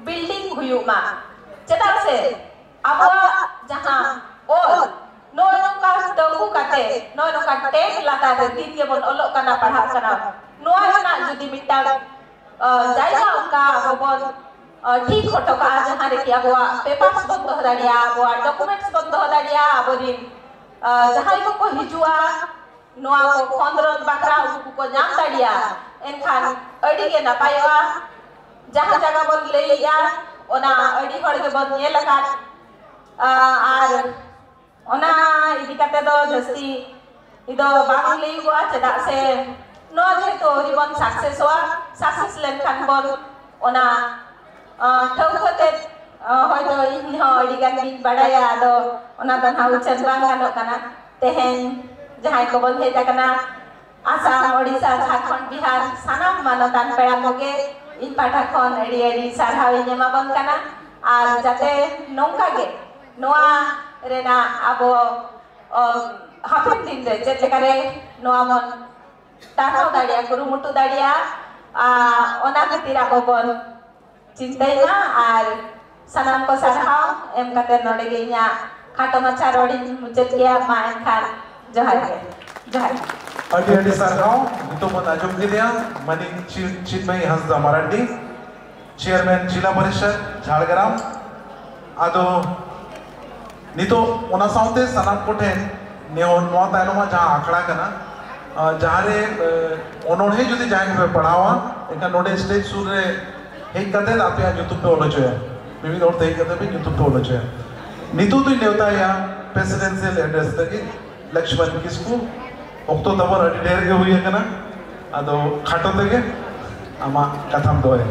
I: बिल्डिंग हुयुमा चेता से अब जहां ओल नोय नोका दंगु काते नोय नोका टेक लाता रे दिन के बन ओलो कना पढ़ा कना नोय ना जुदी मिटा जायगा उनका बन ठीक होटो का जहां रे कि अबवा पेपर्स बंद हो दाड़िया अबवा डॉक्यूमेंट्स बंद हो दाड़िया अबरिन जहां को हिजुआ नोआ को खंदरन बाकरा को नाम दाड़िया एनखान अड़ी के नापायवा जहां जगह बन लेया ओना अड़ी हड़ के बन नेल का आर ओना इदी काते दो जस्ती इदो बांग लेयुआ चदा से नो जे तो रिबन सक्सेस लेनखान बन ओना ठौखते होयतो इन हो अड़ी गान दिन बड़ाया दो ओना दन हाउचन बांग गानो कना तेहेन जहां को बन हेता कना आसाम ओडिशा झारखंड बिहार सानाम मानतान पेड़ा कोगे इन पाठा खन अड़ी अड़ी सारहावे नेमा बन कना आर जाते नोंका गे नोआ रेना अब हाफिन दिन रे चेत लेकारे नोआ मन ताहाव दाड़िया कुरुमुटु दाड़िया ओना खातिर अब बन चिंताइना और सानाम को सारहाव एम काते नोडे गे इया खाटो माछा रोड़ी मुचेत गया मा एनखान जोहार
A: अड़ी अड़ी सारहाव नितो मन आजम गिदिया मनी चिन्मयी हंसदा मराठी चेयरमैन जिला परिषद झाड़ग्राम आदो नितो ओना साउते सनाम कोठे नेओ नोआ तायलोमा जहां आखड़ा कना जहां रे ओनोहे जुदी जाय पे पढ़ावा एका नोडे स्टेज सुर रे हेक कते आपया यूट्यूब पे ओलोचया विविध और तेई कते पे यूट्यूब पे ओलोचया नितो तो नेवता या प्रेसिडेंशियल एड्रेस तक लक्ष्मण किसको ओक्तो तबर अडी ढेर गे हुई कना आदो खाटो तगे आमा कथाम दोए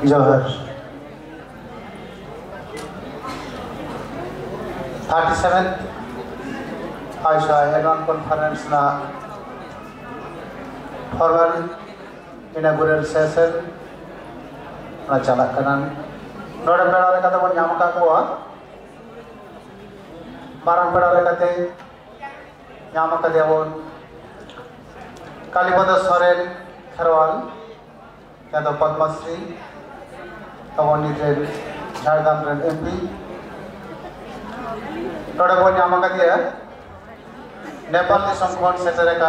J: जोहर 37th Aisha Annual Conference na formal inaugural session na chalak kanan node peda lekate bon nyam ka ko marang peda lekate nyam ka devon Kalipad Soren Kherwal yado Padmasri tawon nitren Jharkhand ren MP नोडे बोल नाम का दिया नेपाल दिसम खन सेटरेका